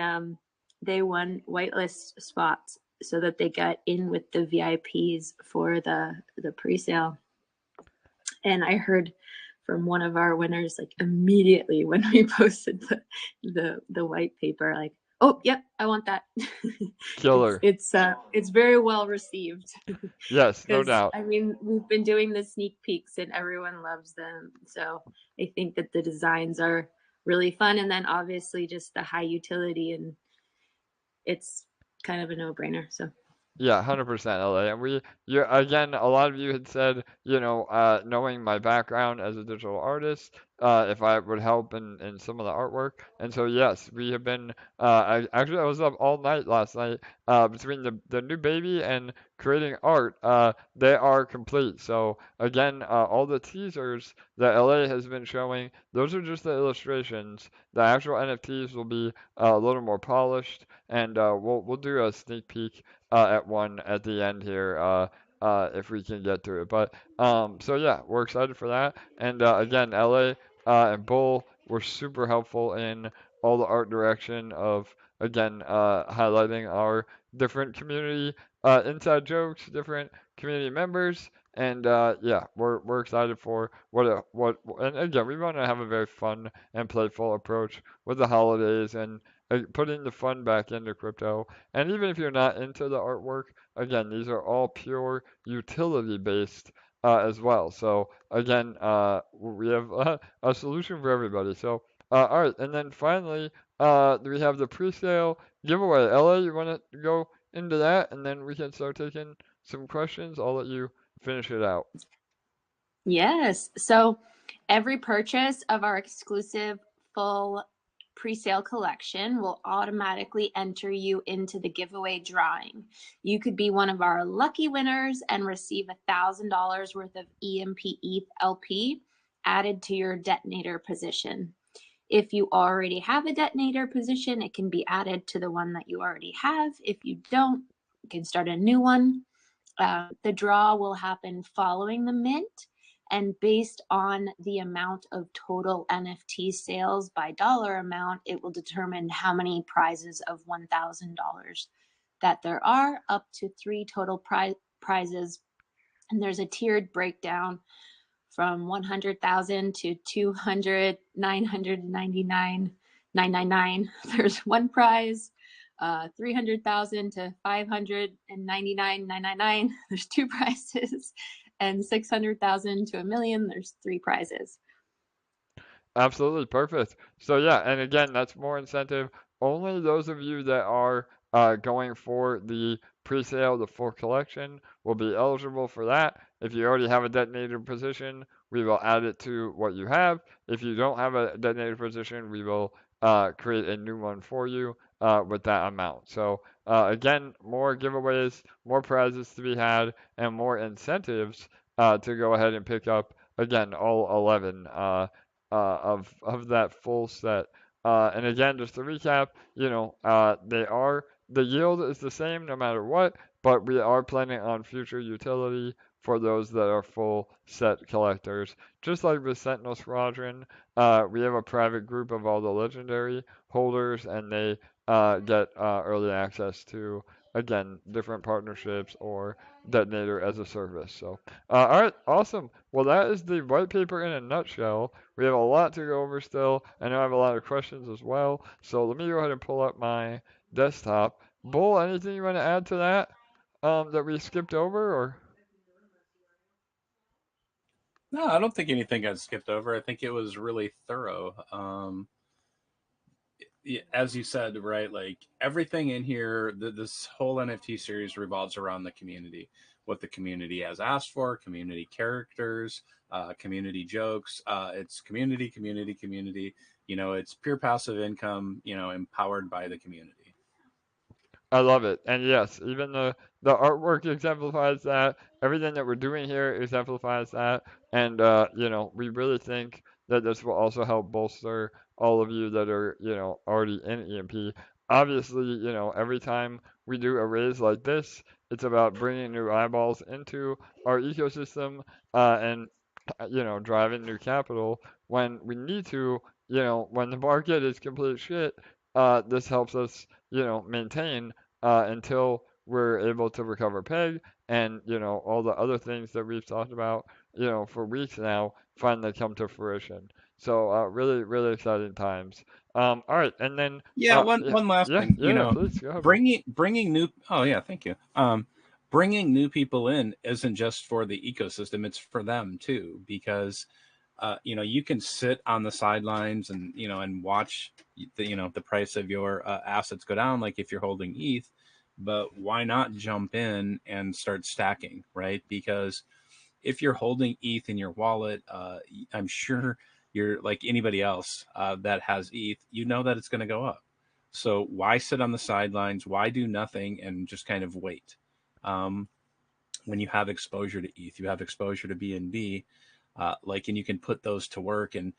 they won whitelist spots so that they got in with the VIPs for the pre-sale. And I heard from one of our winners, like, immediately when we posted the white paper, like, "Oh, yep, I want that." Killer. It's very well received. Yes, no doubt. I mean, we've been doing the sneak peeks and everyone loves them. So I think that the designs are really fun, and then obviously just the high utility, and it's kind of a no-brainer. So Yeah, 100% LA. And again, a lot of you had said, knowing my background as a digital artist, if I would help in some of the artwork. And so, yes, we have been, I was up all night last night, between the new baby and creating art. They are complete. So again, all the teasers that LA has been showing, those are just the illustrations. The actual NFTs will be a little more polished, and we'll do a sneak peek at one at the end here, if we can get to it. But so yeah, we're excited for that. And again, LA and Bull were super helpful in all the art direction of, again, highlighting our different community inside jokes, different community members. And yeah, we're excited for and again, we want to have a very fun and playful approach with the holidays and putting the fun back into crypto. And even if you're not into the artwork, again, these are all pure utility based as well. So again, we have a solution for everybody. So all right, and then finally, we have the pre-sale giveaway. Ella, you want to go into that, and then we can start taking some questions. I'll let you finish it out. yes, so every purchase of our exclusive full pre-sale collection will automatically enter you into the giveaway drawing. You could be one of our lucky winners and receive $1,000 worth of EMP ETH LP added to your detonator position. If you already have a detonator position, it can be added to the one that you already have. If you don't, you can start a new one. The draw will happen following the mint, and based on the amount of total NFT sales by dollar amount, it will determine how many prizes of $1,000 that there are, up to 3 total prizes. And there's a tiered breakdown from 100,000 to 200, 999, 999. There's 1 prize. 300,000 to 599,999. There's 2 prizes, and 600,000 to 1,000,000. There's 3 prizes. Absolutely perfect. So yeah, and again, that's more incentive. Only those of you that are going for the pre-sale, the full collection, will be eligible for that. If you already have a detonator position, we will add it to what you have. If you don't have a detonator position, we will create a new one for you with that amount. So again, more giveaways, more prizes to be had, and more incentives to go ahead and pick up, again, all 11 of that full set. And again, just to recap, the yield is the same no matter what, but we are planning on future utility for those that are full set collectors. Just like with Sentinel Squadron, we have a private group of all the legendary holders, and they get early access to, again, different partnerships or Detonator as a service. So, all right, awesome. Well, that is the white paper in a nutshell. We have a lot to go over still. I know I have a lot of questions as well. So let me go ahead and pull up my desktop. Bull, anything you want to add to that that we skipped over, or? No, I don't think anything got skipped over. I think it was really thorough. As you said, right, like everything in here, this whole NFT series revolves around the community, what the community has asked for, community characters, community jokes. It's community, community, community. It's pure passive income, empowered by the community. I love it. And yes, even the artwork exemplifies that. Everything that we're doing here exemplifies that. And we really think that this will also help bolster all of you that are, already in EMP. Obviously, every time we do a raise like this, it's about bringing new eyeballs into our ecosystem, and driving new capital when we need to. When the market is complete shit, this helps us, maintain until we're able to recover peg, and all the other things that we've talked about for weeks now finally come to fruition. So really, really exciting times. All right, and then Yeah, one last thing. Please go ahead. Bringing new. Oh yeah, thank you. Bringing new people in isn't just for the ecosystem; it's for them too, because you can sit on the sidelines and and watch the price of your assets go down, like if you're holding ETH. But why not jump in and start stacking, right? Because if you're holding ETH in your wallet, I'm sure you're like anybody else that has ETH, that it's going to go up. So why sit on the sidelines? Why do nothing and just kind of wait? When you have exposure to ETH, you have exposure to BNB, and you can put those to work. And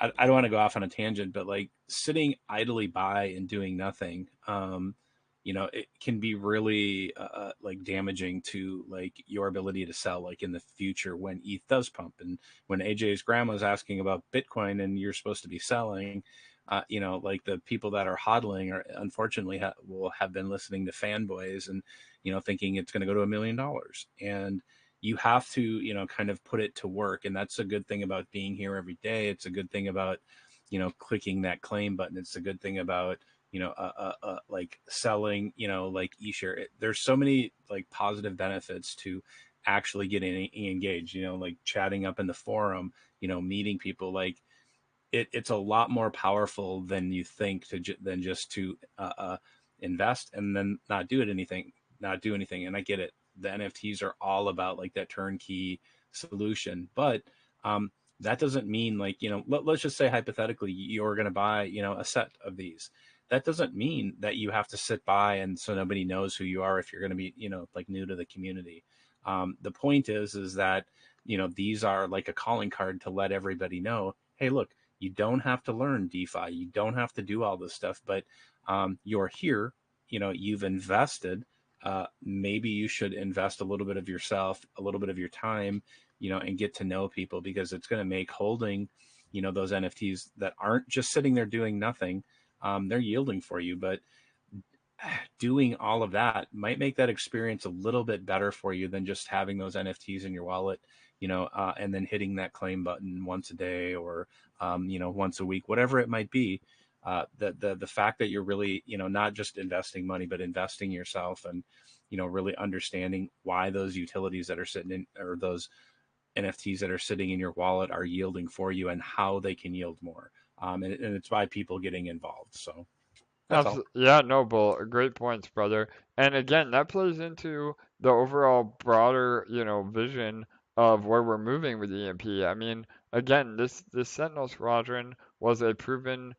I don't want to go off on a tangent, but like sitting idly by and doing nothing, it can be really like damaging to like your ability to sell, like in the future when ETH does pump. And when AJ's grandma's asking about Bitcoin and you're supposed to be selling, like the people that are hodling are unfortunately will have been listening to fanboys and thinking it's going to go to $1 million. And you have to kind of put it to work. And that's a good thing about being here every day. It's a good thing about clicking that claim button. It's a good thing about like selling, like eShare. There's so many like positive benefits to actually getting engaged, like chatting up in the forum, meeting people. Like it's a lot more powerful than you think than just to invest and then not do anything. And I get it. The NFTs are all about like that turnkey solution, but that doesn't mean like, let's just say hypothetically you're going to buy, a set of these. That doesn't mean that you have to sit by and so nobody knows who you are if you're going to be, like new to the community. The point is that, these are like a calling card to let everybody know, hey, look, you don't have to learn DeFi. You don't have to do all this stuff, but you're here, you've invested. Maybe you should invest a little bit of yourself, a little bit of your time, and get to know people, because it's going to make holding, those NFTs that aren't just sitting there doing nothing, they're yielding for you. But doing all of that might make that experience a little bit better for you than just having those NFTs in your wallet, and then hitting that claim button once a day or, once a week, whatever it might be. The fact that you're really, not just investing money, but investing yourself, and, really understanding why those utilities that are sitting in, or those NFTs that are sitting in your wallet are yielding for you, and how they can yield more. And it's by people getting involved. So that's all. Yeah, no, Bull, great points, brother. And again, that plays into the overall broader, vision of where we're moving with EMP. I mean, again, this Sentinel Squadron was a proven,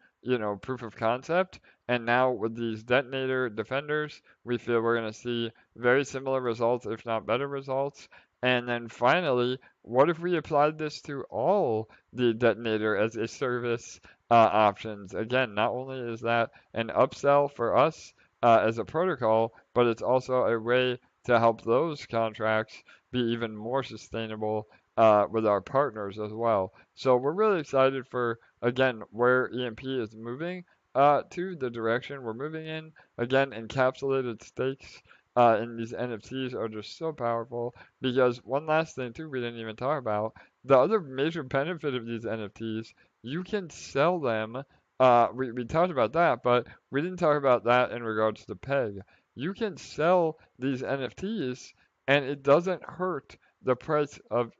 proof of concept, and now with these Detonator Defenders, we feel we're going to see very similar results, if not better results. And then finally, what if we applied this to all the Detonator as a service options? Again, not only is that an upsell for us as a protocol, but it's also a way to help those contracts be even more sustainable with our partners as well. So we're really excited for, again, where EMP is moving to, the direction we're moving in. Again, encapsulated stakes in these NFTs are just so powerful, because one last thing too we didn't even talk about, the other major benefit of these NFTs, you can sell them. We talked about that, but we didn't talk about that in regards to PEG. You can sell these NFTs, and it doesn't hurt the price of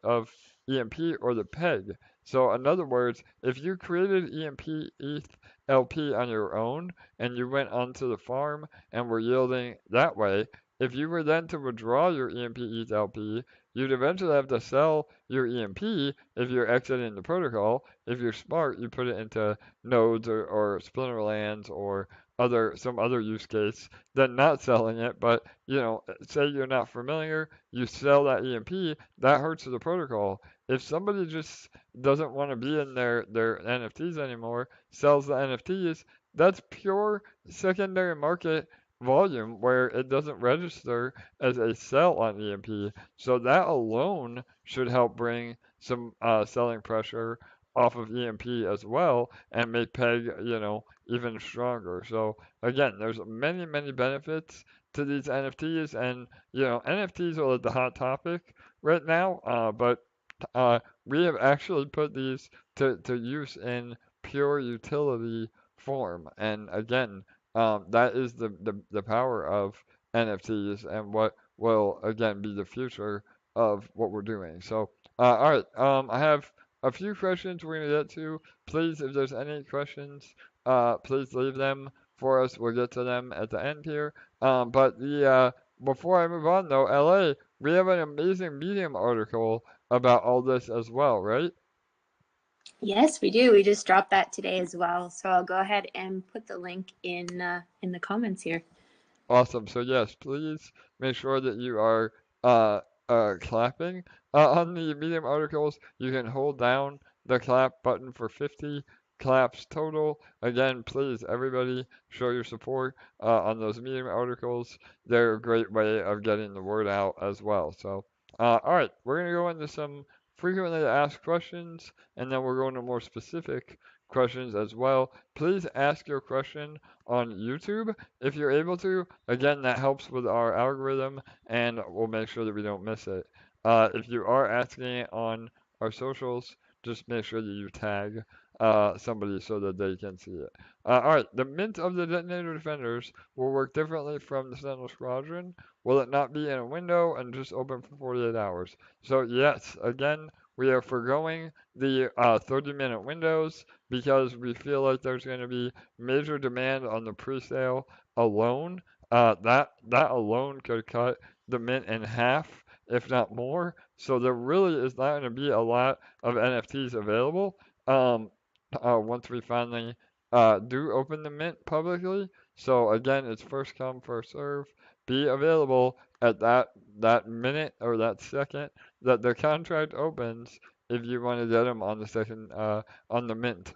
EMP or the PEG. So in other words, if you created EMP ETH LP on your own, and you went onto the farm and were yielding that way, if you were then to withdraw your EMP ETH LP, you'd eventually have to sell your EMP if you're exiting the protocol. If you're smart, you put it into nodes or Splinterlands or some other use case than not selling it. But say you're not familiar, you sell that EMP, that hurts the protocol. If somebody just doesn't want to be in their NFTs anymore, sells the NFTs, that's pure secondary market volume where it doesn't register as a sell on EMP. So that alone should help bring some selling pressure off of EMP as well, and make PEG, even stronger. So again, there's many, many benefits to these NFTs, and NFTs are like the hot topic right now. But we have actually put these to use in pure utility form, and again, that is the power of NFTs, and what will again be the future of what we're doing. So, all right, I have a few questions we're gonna get to. Please, if there's any questions, please leave them for us. We'll get to them at the end here. But before I move on though, LA, we have an amazing Medium article about all this as well, right? Yes, we do. We just dropped that today as well. So I'll go ahead and put the link in the comments here. Awesome. So yes, please make sure that you are clapping on the Medium articles. You can hold down the clap button for 50 claps total. Again, please, everybody, show your support on those Medium articles. They're a great way of getting the word out as well. So, all right, we're gonna go into some frequently asked questions, and then we're going to more specific questions as well. Please ask your question on YouTube if you're able to. Again, that helps with our algorithm, and we'll make sure that we don't miss it. If you are asking it on our socials, just make sure that you tag somebody so that they can see it. All right, the mint of the Detonator Defenders will work differently from the Sentinel Squadron. Will it not be in a window and just open for 48 hours? So yes, again, we are foregoing the 30-minute windows because we feel like there's going to be major demand on the pre-sale alone. That alone could cut the mint in half, if not more. So there really is not going to be a lot of NFTs available once we finally do open the mint publicly. So again, it's first come, first serve. Be available at that minute or that second that the contract opens if you want to get them on the second on the mint.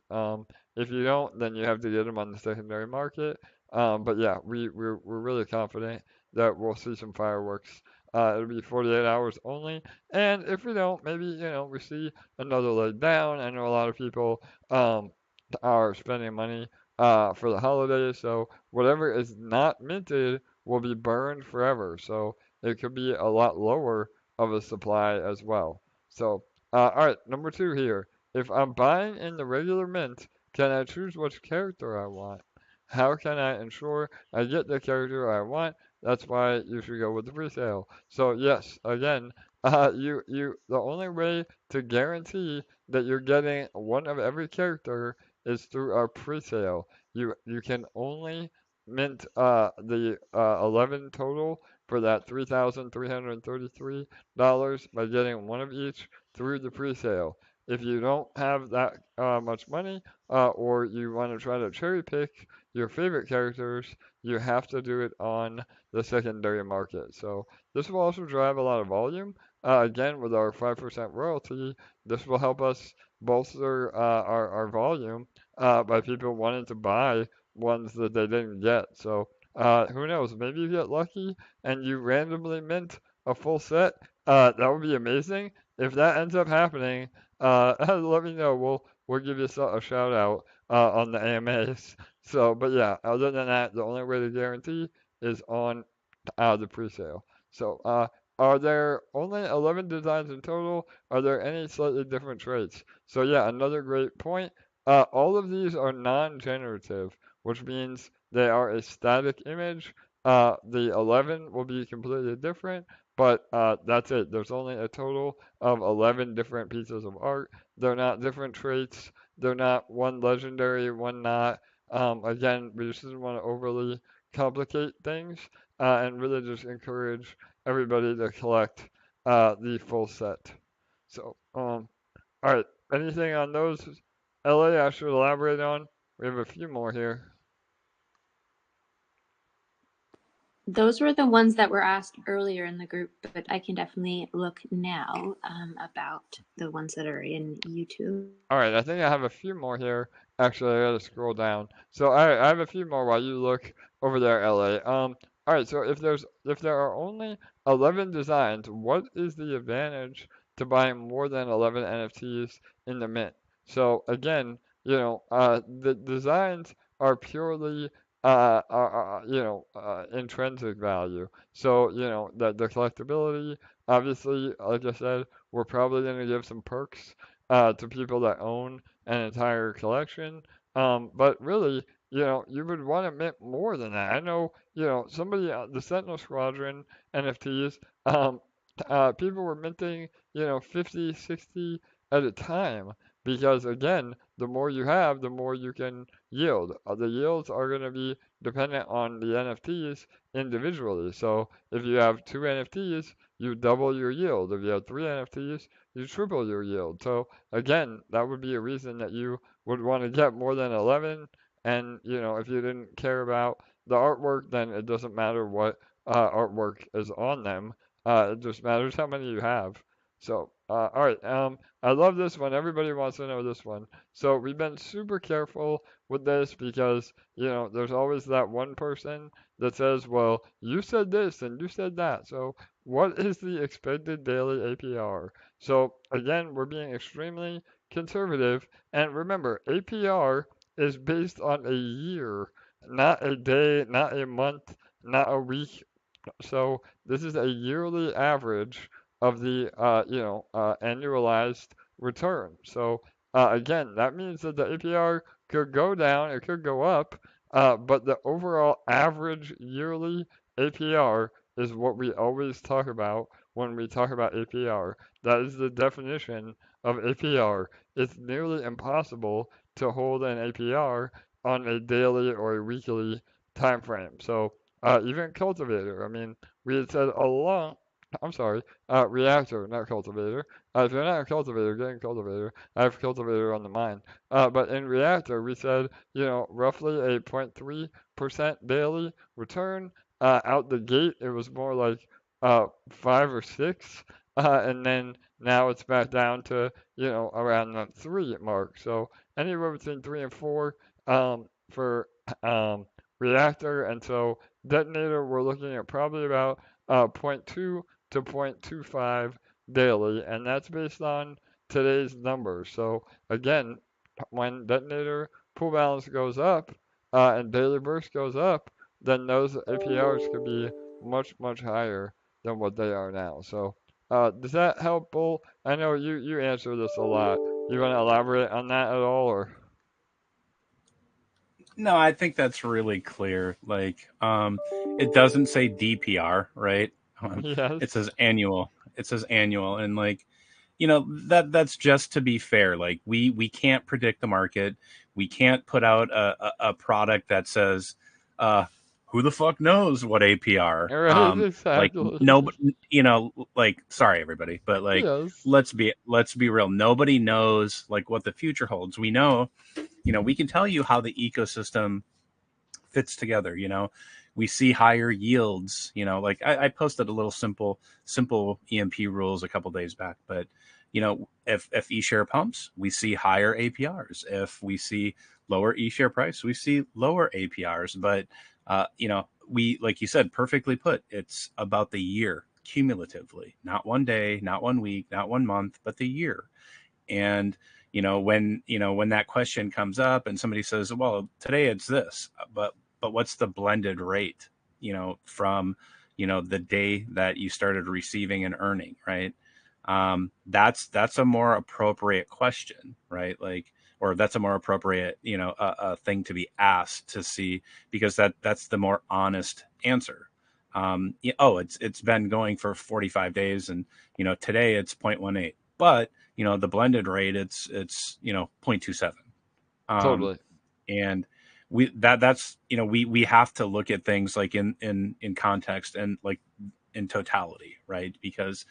If you don't, then you have to get them on the secondary market. But yeah, we're really confident that we'll see some fireworks. It'll be 48 hours only, and if we don't, maybe we see another leg down. I know a lot of people are spending money for the holidays, so whatever is not minted will be burned forever. So it could be a lot lower of a supply as well. So, all right, number 2 here. If I'm buying in the regular mint, can I choose which character I want? How can I ensure I get the character I want? That's why you should go with the presale. So yes, again, the only way to guarantee that you're getting one of every character is through our presale. You can only mint the 11 total for that $3,333 by getting one of each through the presale. If you don't have that much money, or you want to try to cherry pick your favorite characters, you have to do it on the secondary market. So this will also drive a lot of volume. Again, with our 5% royalty, this will help us bolster our volume by people wanting to buy ones that they didn't get. So who knows? Maybe you get lucky and you randomly mint a full set. That would be amazing. If that ends up happening, let me know. We'll give you a shout out on the AMAs. So, but yeah, other than that, the only way to guarantee is on the presale. So, are there only 11 designs in total? Are there any slightly different traits? So yeah, another great point. All of these are non-generative, which means they are a static image. The 11 will be completely different, but that's it. There's only a total of 11 different pieces of art. They're not different traits. They're not one legendary, one not. Again, we just didn't want to overly complicate things and really just encourage everybody to collect the full set. So, all right. Anything on those, LA, I should elaborate on? We have a few more here. Those were the ones that were asked earlier in the group, but I can definitely look now about the ones that are in YouTube. All right, I think I have a few more here. Actually, I gotta scroll down. So I have a few more while you look over there, LA. All right. So if there are only 11 designs, what is the advantage to buying more than 11 NFTs in the mint? So again, the designs are purely intrinsic value. So the collectability, obviously, like I said, we're probably gonna give some perks to people that own an entire collection. But really, you would want to mint more than that. I know, somebody, the Sentinel Squadron NFTs, people were minting, 50, 60 at a time because, again, the more you have, the more you can yield. The yields are going to be dependent on the NFTs individually. So if you have 2 NFTs, you double your yield. If you have 3 NFTs, you triple your yield. So again, that would be a reason that you would want to get more than 11. And if you didn't care about the artwork, then it doesn't matter what artwork is on them. It just matters how many you have. So, all right. I love this one. Everybody wants to know this one. So we've been super careful with this because there's always that one person that says, "Well, you said this and you said that." So what is the expected daily APR? So again, we're being extremely conservative. And remember, APR is based on a year, not a day, not a month, not a week. So this is a yearly average of the annualized return. So again, that means that the APR could go down, it could go up, but the overall average yearly APR is what we always talk about when we talk about APR. That is the definition of APR. It's nearly impossible to hold an APR on a daily or a weekly time frame. So even Cultivator, I mean, we had said I'm sorry, reactor, not cultivator. If you're not a cultivator, get a cultivator. I have cultivator on the mind. But in reactor, we said, roughly a 0.3% daily return. Out the gate, it was more like 5 or 6, and then now it's back down to, around the 3 mark. So anywhere between 3 and 4 for reactor, and so detonator, we're looking at probably about zero point 0.2 to 0.25 daily, and that's based on today's numbers. So again, when detonator pool balance goes up and daily burst goes up, then those APRs could be much, much higher than what they are now. So does that help, Bull? I know you answer this a lot. You want to elaborate on that at all, or? No, I think that's really clear. Like, it doesn't say DPR, right? It Yes. says annual. It says annual, and like, that's just to be fair. Like, we can't predict the market. We can't put out a product that says, who the fuck knows what APR? All right, Like, exactly. no, like, sorry everybody, but like, Yes. let's be real. Nobody knows like what the future holds. We know, we can tell you how the ecosystem fits together. We see higher yields. Like I posted a little simple EMP rules a couple days back, but if eShare pumps, we see higher APRs. If we see lower eShare price, we see lower APRs. But we, like you said, perfectly put, it's about the year cumulatively, not one day, not 1 week, not 1 month, but the year. And when that question comes up and somebody says, well, today it's this, but what's the blended rate, from the day that you started receiving and earning, right? That's a more appropriate question, right? Like, or that's a more appropriate, a thing to be asked to see, because that's the more honest answer. It's been going for 45 days, and today it's 0.18, but the blended rate, it's 0.27. Totally. And that's we have to look at things like in context and like in totality, right? Because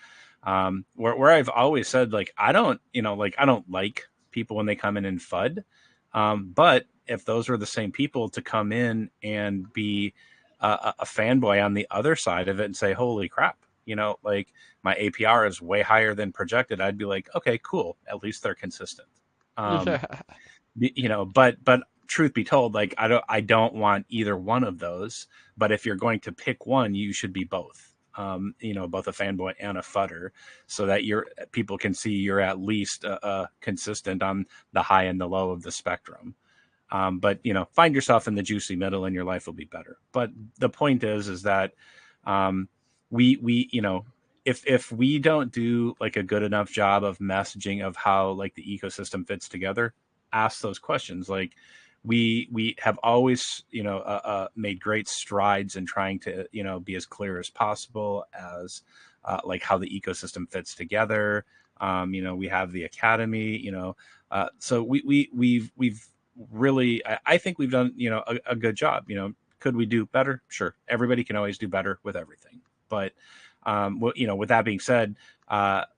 where I've always said, like, I don't like people when they come in and FUD, but if those are the same people to come in and be a fanboy on the other side of it and say, holy crap, like, my APR is way higher than projected, I'd be like, okay, cool, at least they're consistent. Yeah. But truth be told, like, I don't want either one of those. But if you're going to pick one, you should be both. Both a fanboy and a fudder, so that people can see you're at least consistent on the high and the low of the spectrum. But find yourself in the juicy middle, and your life will be better. But the point is that we if we don't do like a good enough job of messaging of how like the ecosystem fits together, ask those questions. Like, we have always made great strides in trying to be as clear as possible as like how the ecosystem fits together. We have the academy, so we've really, I think we've done a good job. Could we do better? Sure, everybody can always do better with everything. But with that being said,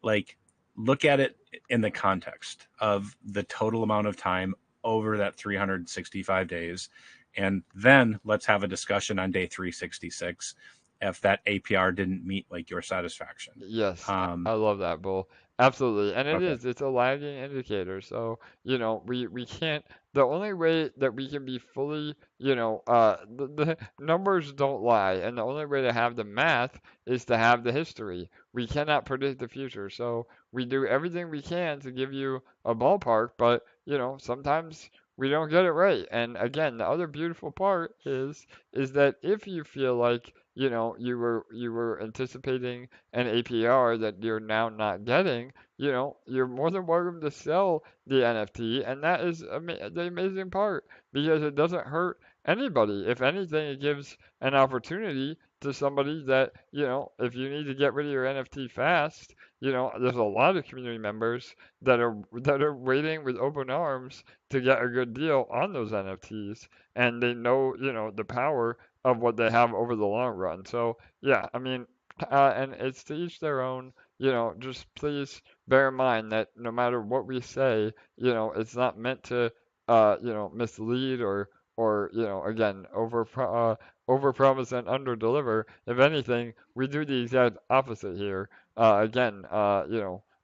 like, look at it in the context of the total amount of time over that 365 days. And then let's have a discussion on day 366 if that APR didn't meet like your satisfaction. Yes, I love that, Bull. Absolutely. And Okay. it's a lagging indicator. So, we can't, the only way that we can be fully, the numbers don't lie. And the only way to have the math is to have the history. We cannot predict the future. So we do everything we can to give you a ballpark, but, sometimes we don't get it right. And again, the other beautiful part is that if you feel like, you were anticipating an APR that you're now not getting, you're more than welcome to sell the NFT, and that is the amazing part, because it doesn't hurt anybody. If anything, it gives an opportunity to somebody that, if you need to get rid of your NFT fast, there's a lot of community members that are waiting with open arms to get a good deal on those NFTs, and they know, the power of what they have over the long run. So yeah, I mean, and it's to each their own. Just please bear in mind that no matter what we say, it's not meant to, mislead or again, overpromise and underdeliver. If anything, we do the exact opposite here. Again,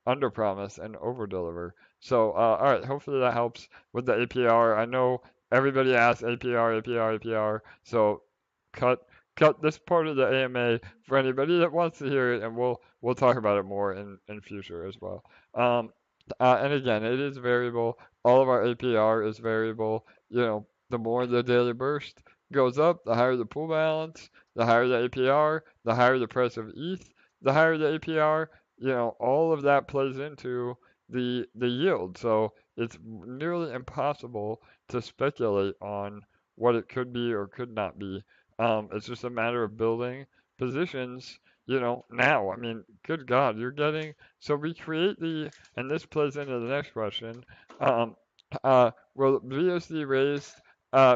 underpromise and overdeliver. So, all right, hopefully that helps with the APR. I know everybody asks APR, APR, APR. So, cut this part of the AMA for anybody that wants to hear it, and we'll talk about it more in future as well. And again, it is variable. All of our APR is variable. The more the daily burst goes up, the higher the pool balance, the higher the APR, the higher the price of ETH, the higher the APR. All of that plays into the yield. So it's nearly impossible to speculate on what it could be or could not be. It's just a matter of building positions, now. I mean, good God, you're getting. So we create and this plays into the next question. Um, will BSD raised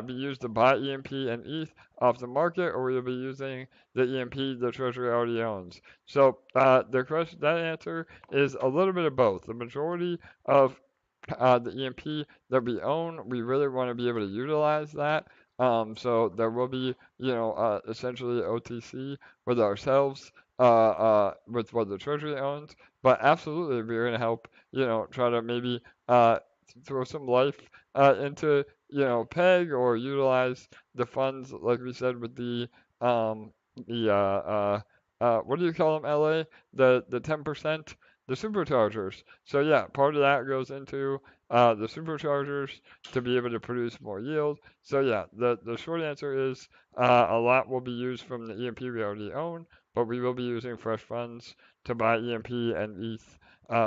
be used to buy EMP and ETH off the market, or will you be using the EMP the Treasury already owns? So that answer is a little bit of both. The majority of the EMP that we own, we really want to be able to utilize that. So there will be, essentially OTC with ourselves, with what the Treasury owns. But absolutely, we're going to help, try to maybe throw some life into, PEG or utilize the funds, like we said, with what do you call them, LA? The 10%, the Superchargers. So yeah, part of that goes into the Superchargers to be able to produce more yield. So yeah, the short answer is a lot will be used from the EMP we already own, but we will be using fresh funds to buy EMP and ETH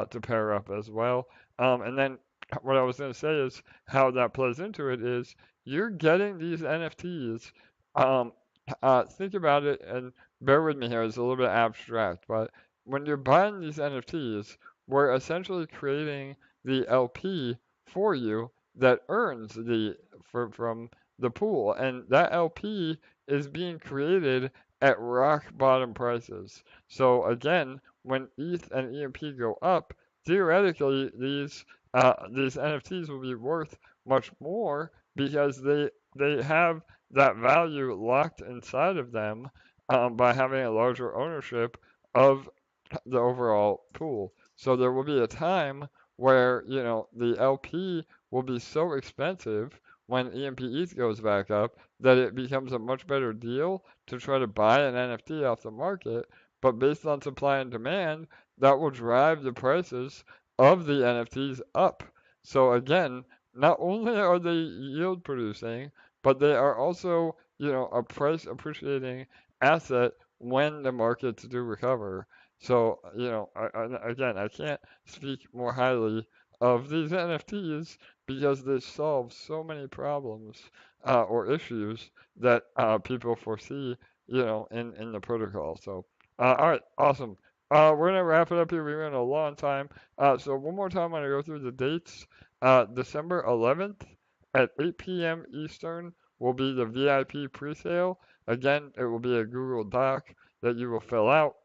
to pair up as well. And then what I was going to say is how that plays into it is you're getting these NFTs. Um, think about it and bear with me here, it's a little bit abstract, but when you're buying these NFTs, we're essentially creating the LP for you that earns from the pool, and that LP is being created at rock bottom prices. So again, when ETH and EMP go up, theoretically these NFTs will be worth much more because they have that value locked inside of them by having a larger ownership of the overall pool. So there will be a time where, the LP will be so expensive when EMP ETH goes back up that it becomes a much better deal to try to buy an NFT off the market. But based on supply and demand, that will drive the prices of the NFTs up. So again, not only are they yield producing, but they are also, a price appreciating asset when the markets do recover. So, again, I can't speak more highly of these NFTs because they solve so many problems or issues that people foresee, in the protocol. So, all right, awesome. We're gonna wrap it up here. We're in a long time. So one more time, I'm gonna go through the dates. December 11th at 8 p.m. Eastern will be the VIP pre-sale. Again, it will be a Google Doc that you will fill out.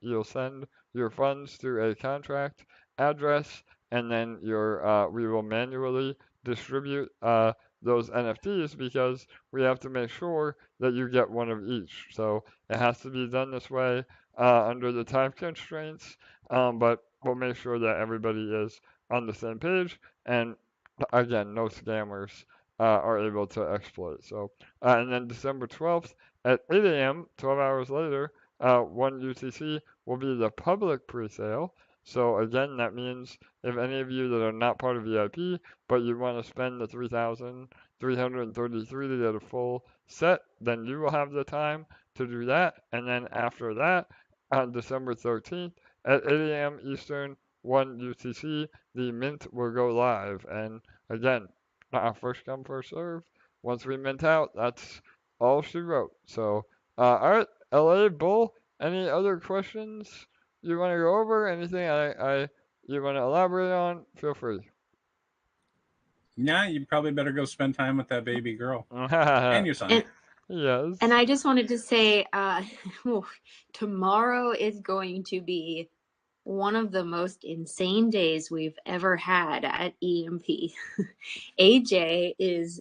You'll send your funds through a contract address, and then we will manually distribute those NFTs because we have to make sure that you get one of each. So it has to be done this way under the time constraints, but we'll make sure that everybody is on the same page, and again, no scammers are able to exploit. So, and then December 12th at 8 a.m., 12 hours later, 1 UTC will be the public pre-sale. So again, that means if any of you that are not part of VIP, but you want to spend the 3,333 to get a full set, then you will have the time to do that. And then after that, on December 13th at 8 a.m. Eastern, 1 UTC, the mint will go live. And again, first come, first serve. Once we mint out, that's all she wrote. So, all right, LA Bull, any other questions you want to go over? Anything you want to elaborate on? Feel free. Yeah, you probably better go spend time with that baby girl and your son. Yes. And I just wanted to say, tomorrow is going to be one of the most insane days we've ever had at EMP. AJ is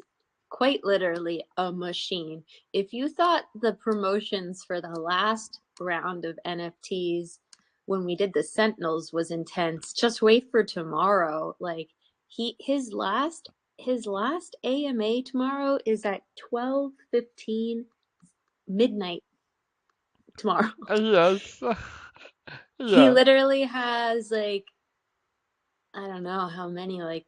quite literally a machine. If you thought the promotions for the last round of NFTs when we did the Sentinels was intense, just wait for tomorrow. Like his last AMA tomorrow is at 12:15 midnight tomorrow. Yes. He Yeah. literally has like, I don't know how many, like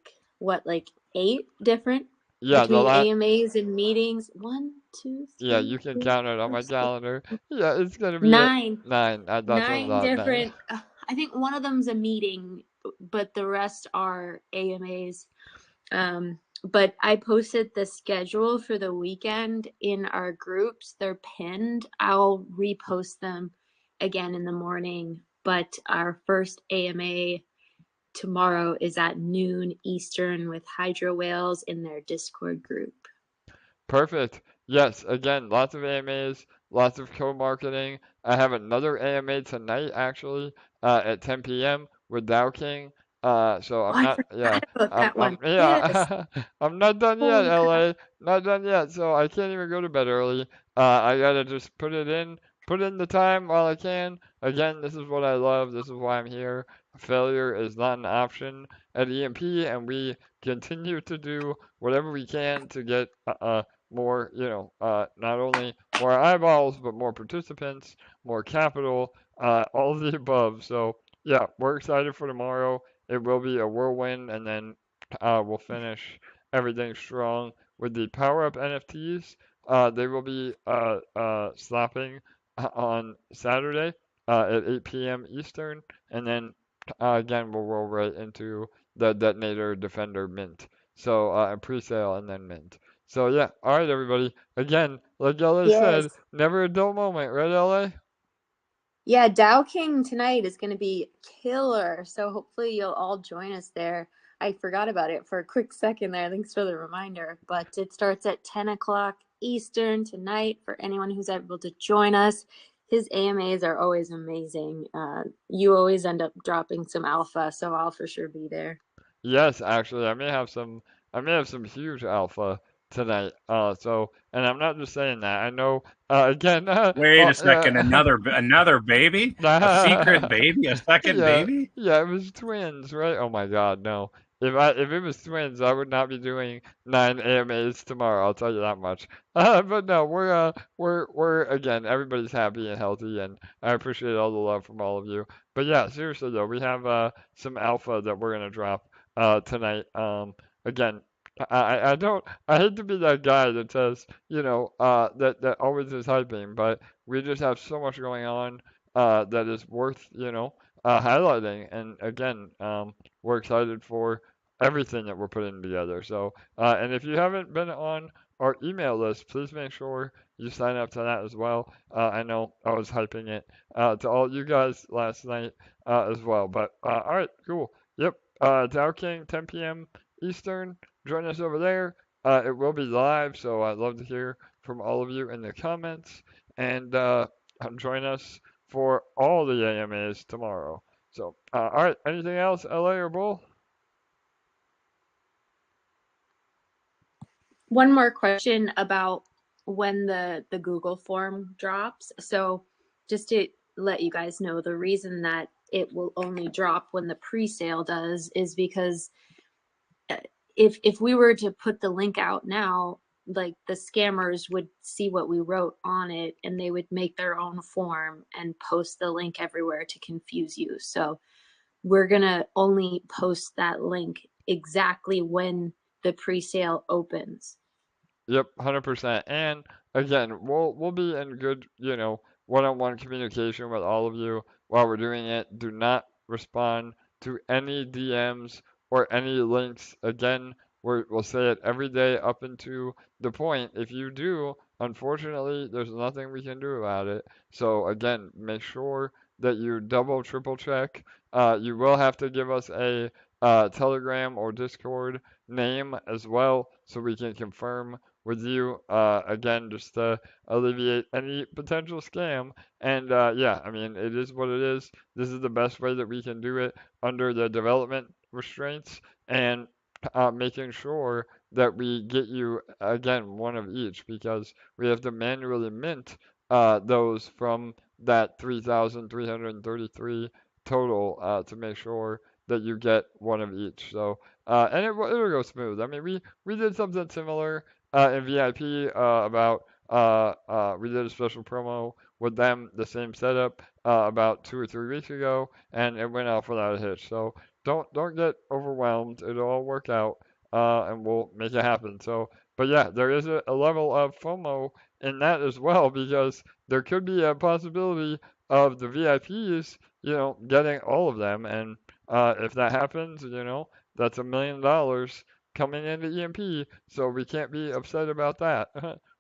8 different Yeah, the between last. AMAs and meetings. 1, 2, Yeah, 3, you can 4, count it on 5, my 6, calendar. Yeah, it's gonna be at 9. 9. That's what I 9 thought. 9. different. I think one of them's a meeting, but the rest are AMAs. But I posted the schedule for the weekend in our groups. They're pinned. I'll repost them again in the morning. But our first AMA tomorrow is at noon Eastern with Hydro Whales in their Discord group. Perfect. Yes, again, lots of AMAs, lots of co-marketing. I have another AMA tonight, actually, at 10 p.m. with Dow King. So Oh, I'm I not, yeah, forgot about that one. Yes. I'm not done yet, Holy crap. LA. Not done yet, so I can't even go to bed early. I gotta just put in the time while I can. Again, this is what I love. This is why I'm here. Failure is not an option at EMP, and we continue to do whatever we can to get more, not only more eyeballs, but more participants, more capital, all of the above. So, yeah, we're excited for tomorrow. It will be a whirlwind, and then we'll finish everything strong with the Power Up NFTs. They will be slapping on Saturday at 8 p.m. Eastern, and then again, we'll roll right into the Detonator Defender mint. So, pre-sale and then mint. So yeah, all right, everybody. Again, like LA Yes. said, never a dull moment, right, LA? Yeah, Dow King tonight is going to be killer. So hopefully you'll all join us there. I forgot about it for a quick second there. Thanks for the reminder. But it starts at 10 o'clock Eastern tonight for anyone who's able to join us. His AMAs are always amazing. You always end up dropping some alpha, so I'll for sure be there. Yes, actually, I may have some huge alpha tonight. And I'm not just saying that. I know, again, Wait a second, another baby, a secret baby, a second yeah, baby. yeah, it was twins, right? Oh my God, no. If it was twins, I would not be doing 9 AMAs tomorrow. I'll tell you that much. But no, we're again, everybody's happy and healthy, and I appreciate all the love from all of you. But yeah, seriously though, we have some alpha that we're gonna drop tonight. Again, I hate to be that guy that says, that always is hyping, but we just have so much going on that is worth, highlighting. And again, we're excited for everything that we're putting together. So, and if you haven't been on our email list, please make sure you sign up to that as well. I know I was hyping it to all you guys last night as well. But all right, cool. Yep. Dow King, 10 p.m. Eastern. Join us over there. It will be live, so I'd love to hear from all of you in the comments. And join us for all the AMAs tomorrow. So, all right. Anything else, LA or Bull? One more question about when the Google form drops. So just to let you guys know, the reason that it will only drop when the pre-sale does is because if we were to put the link out now, like the scammers would see what we wrote on it and they would make their own form and post the link everywhere to confuse you. So we're gonna only post that link exactly when the pre-sale opens. Yep, 100%. And again, we'll be in good, one-on-one communication with all of you while we're doing it. Do not respond to any DMs or any links. Again, we'll say it every day up into the point. If you do, unfortunately, there's nothing we can do about it. So again, make sure that you double, triple check. You will have to give us a Telegram or Discord name as well so we can confirm with you, again, just to alleviate any potential scam. And yeah, I mean, it is what it is. This is the best way that we can do it under the development restraints, and making sure that we get you, again, one of each, because we have to manually mint those from that 3,333 total, to make sure that you get one of each. So, and it'll go smooth. I mean, we did something similar in VIP, about we did a special promo with them, the same setup, about 2 or 3 weeks ago, and it went off without a hitch. So don't get overwhelmed. It'll all work out, and we'll make it happen. So, but yeah, there is a level of FOMO in that as well, because there could be a possibility of the VIPs, getting all of them, and if that happens, that's $1 million coming into EMP, so we can't be upset about that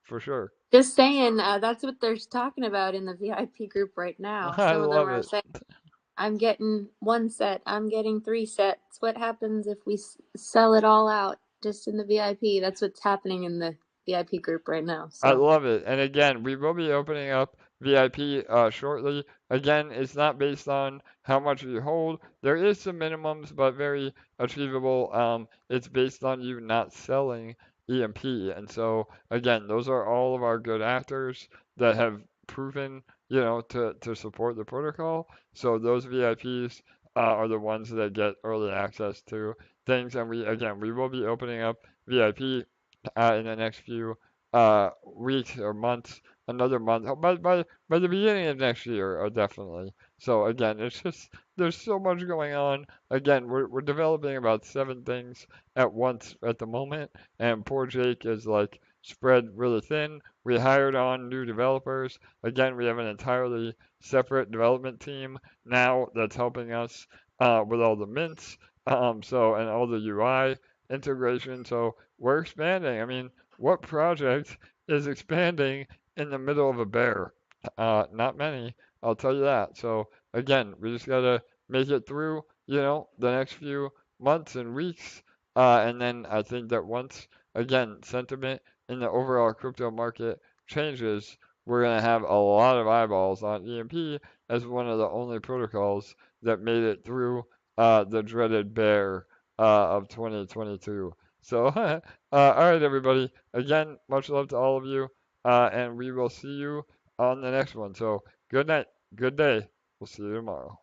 for sure. Just saying, that's what they're talking about in the VIP group right now. I Some of them love are it. saying, I'm getting 1 set, I'm getting 3 sets. What happens if we sell it all out just in the VIP? That's what's happening in the VIP group right now. I So love it. And again, we will be opening up VIP shortly. Again, it's not based on how much you hold. There is some minimums, but very achievable. It's based on you not selling EMP. And so, again, those are all of our good actors that have proven, to support the protocol. So those VIPs are the ones that get early access to things. And we will be opening up VIP in the next few weeks or months, another month, by the beginning of next year, definitely. So again, it's just there's so much going on. Again, we're developing about 7 things at once at the moment, and poor Jake is like spread really thin. We hired on new developers. Again, we have an entirely separate development team now that's helping us with all the mints, and all the UI integration. So we're expanding. I mean, what project is expanding in the middle of a bear? Not many, I'll tell you that. So again, we just gotta make it through, the next few months and weeks, and then I think that once again sentiment in the overall crypto market changes, we're gonna have a lot of eyeballs on EMP as one of the only protocols that made it through the dreaded bear of 2022. So, all right, everybody. Again, much love to all of you, and we will see you on the next one. So, good night, good day. We'll see you tomorrow.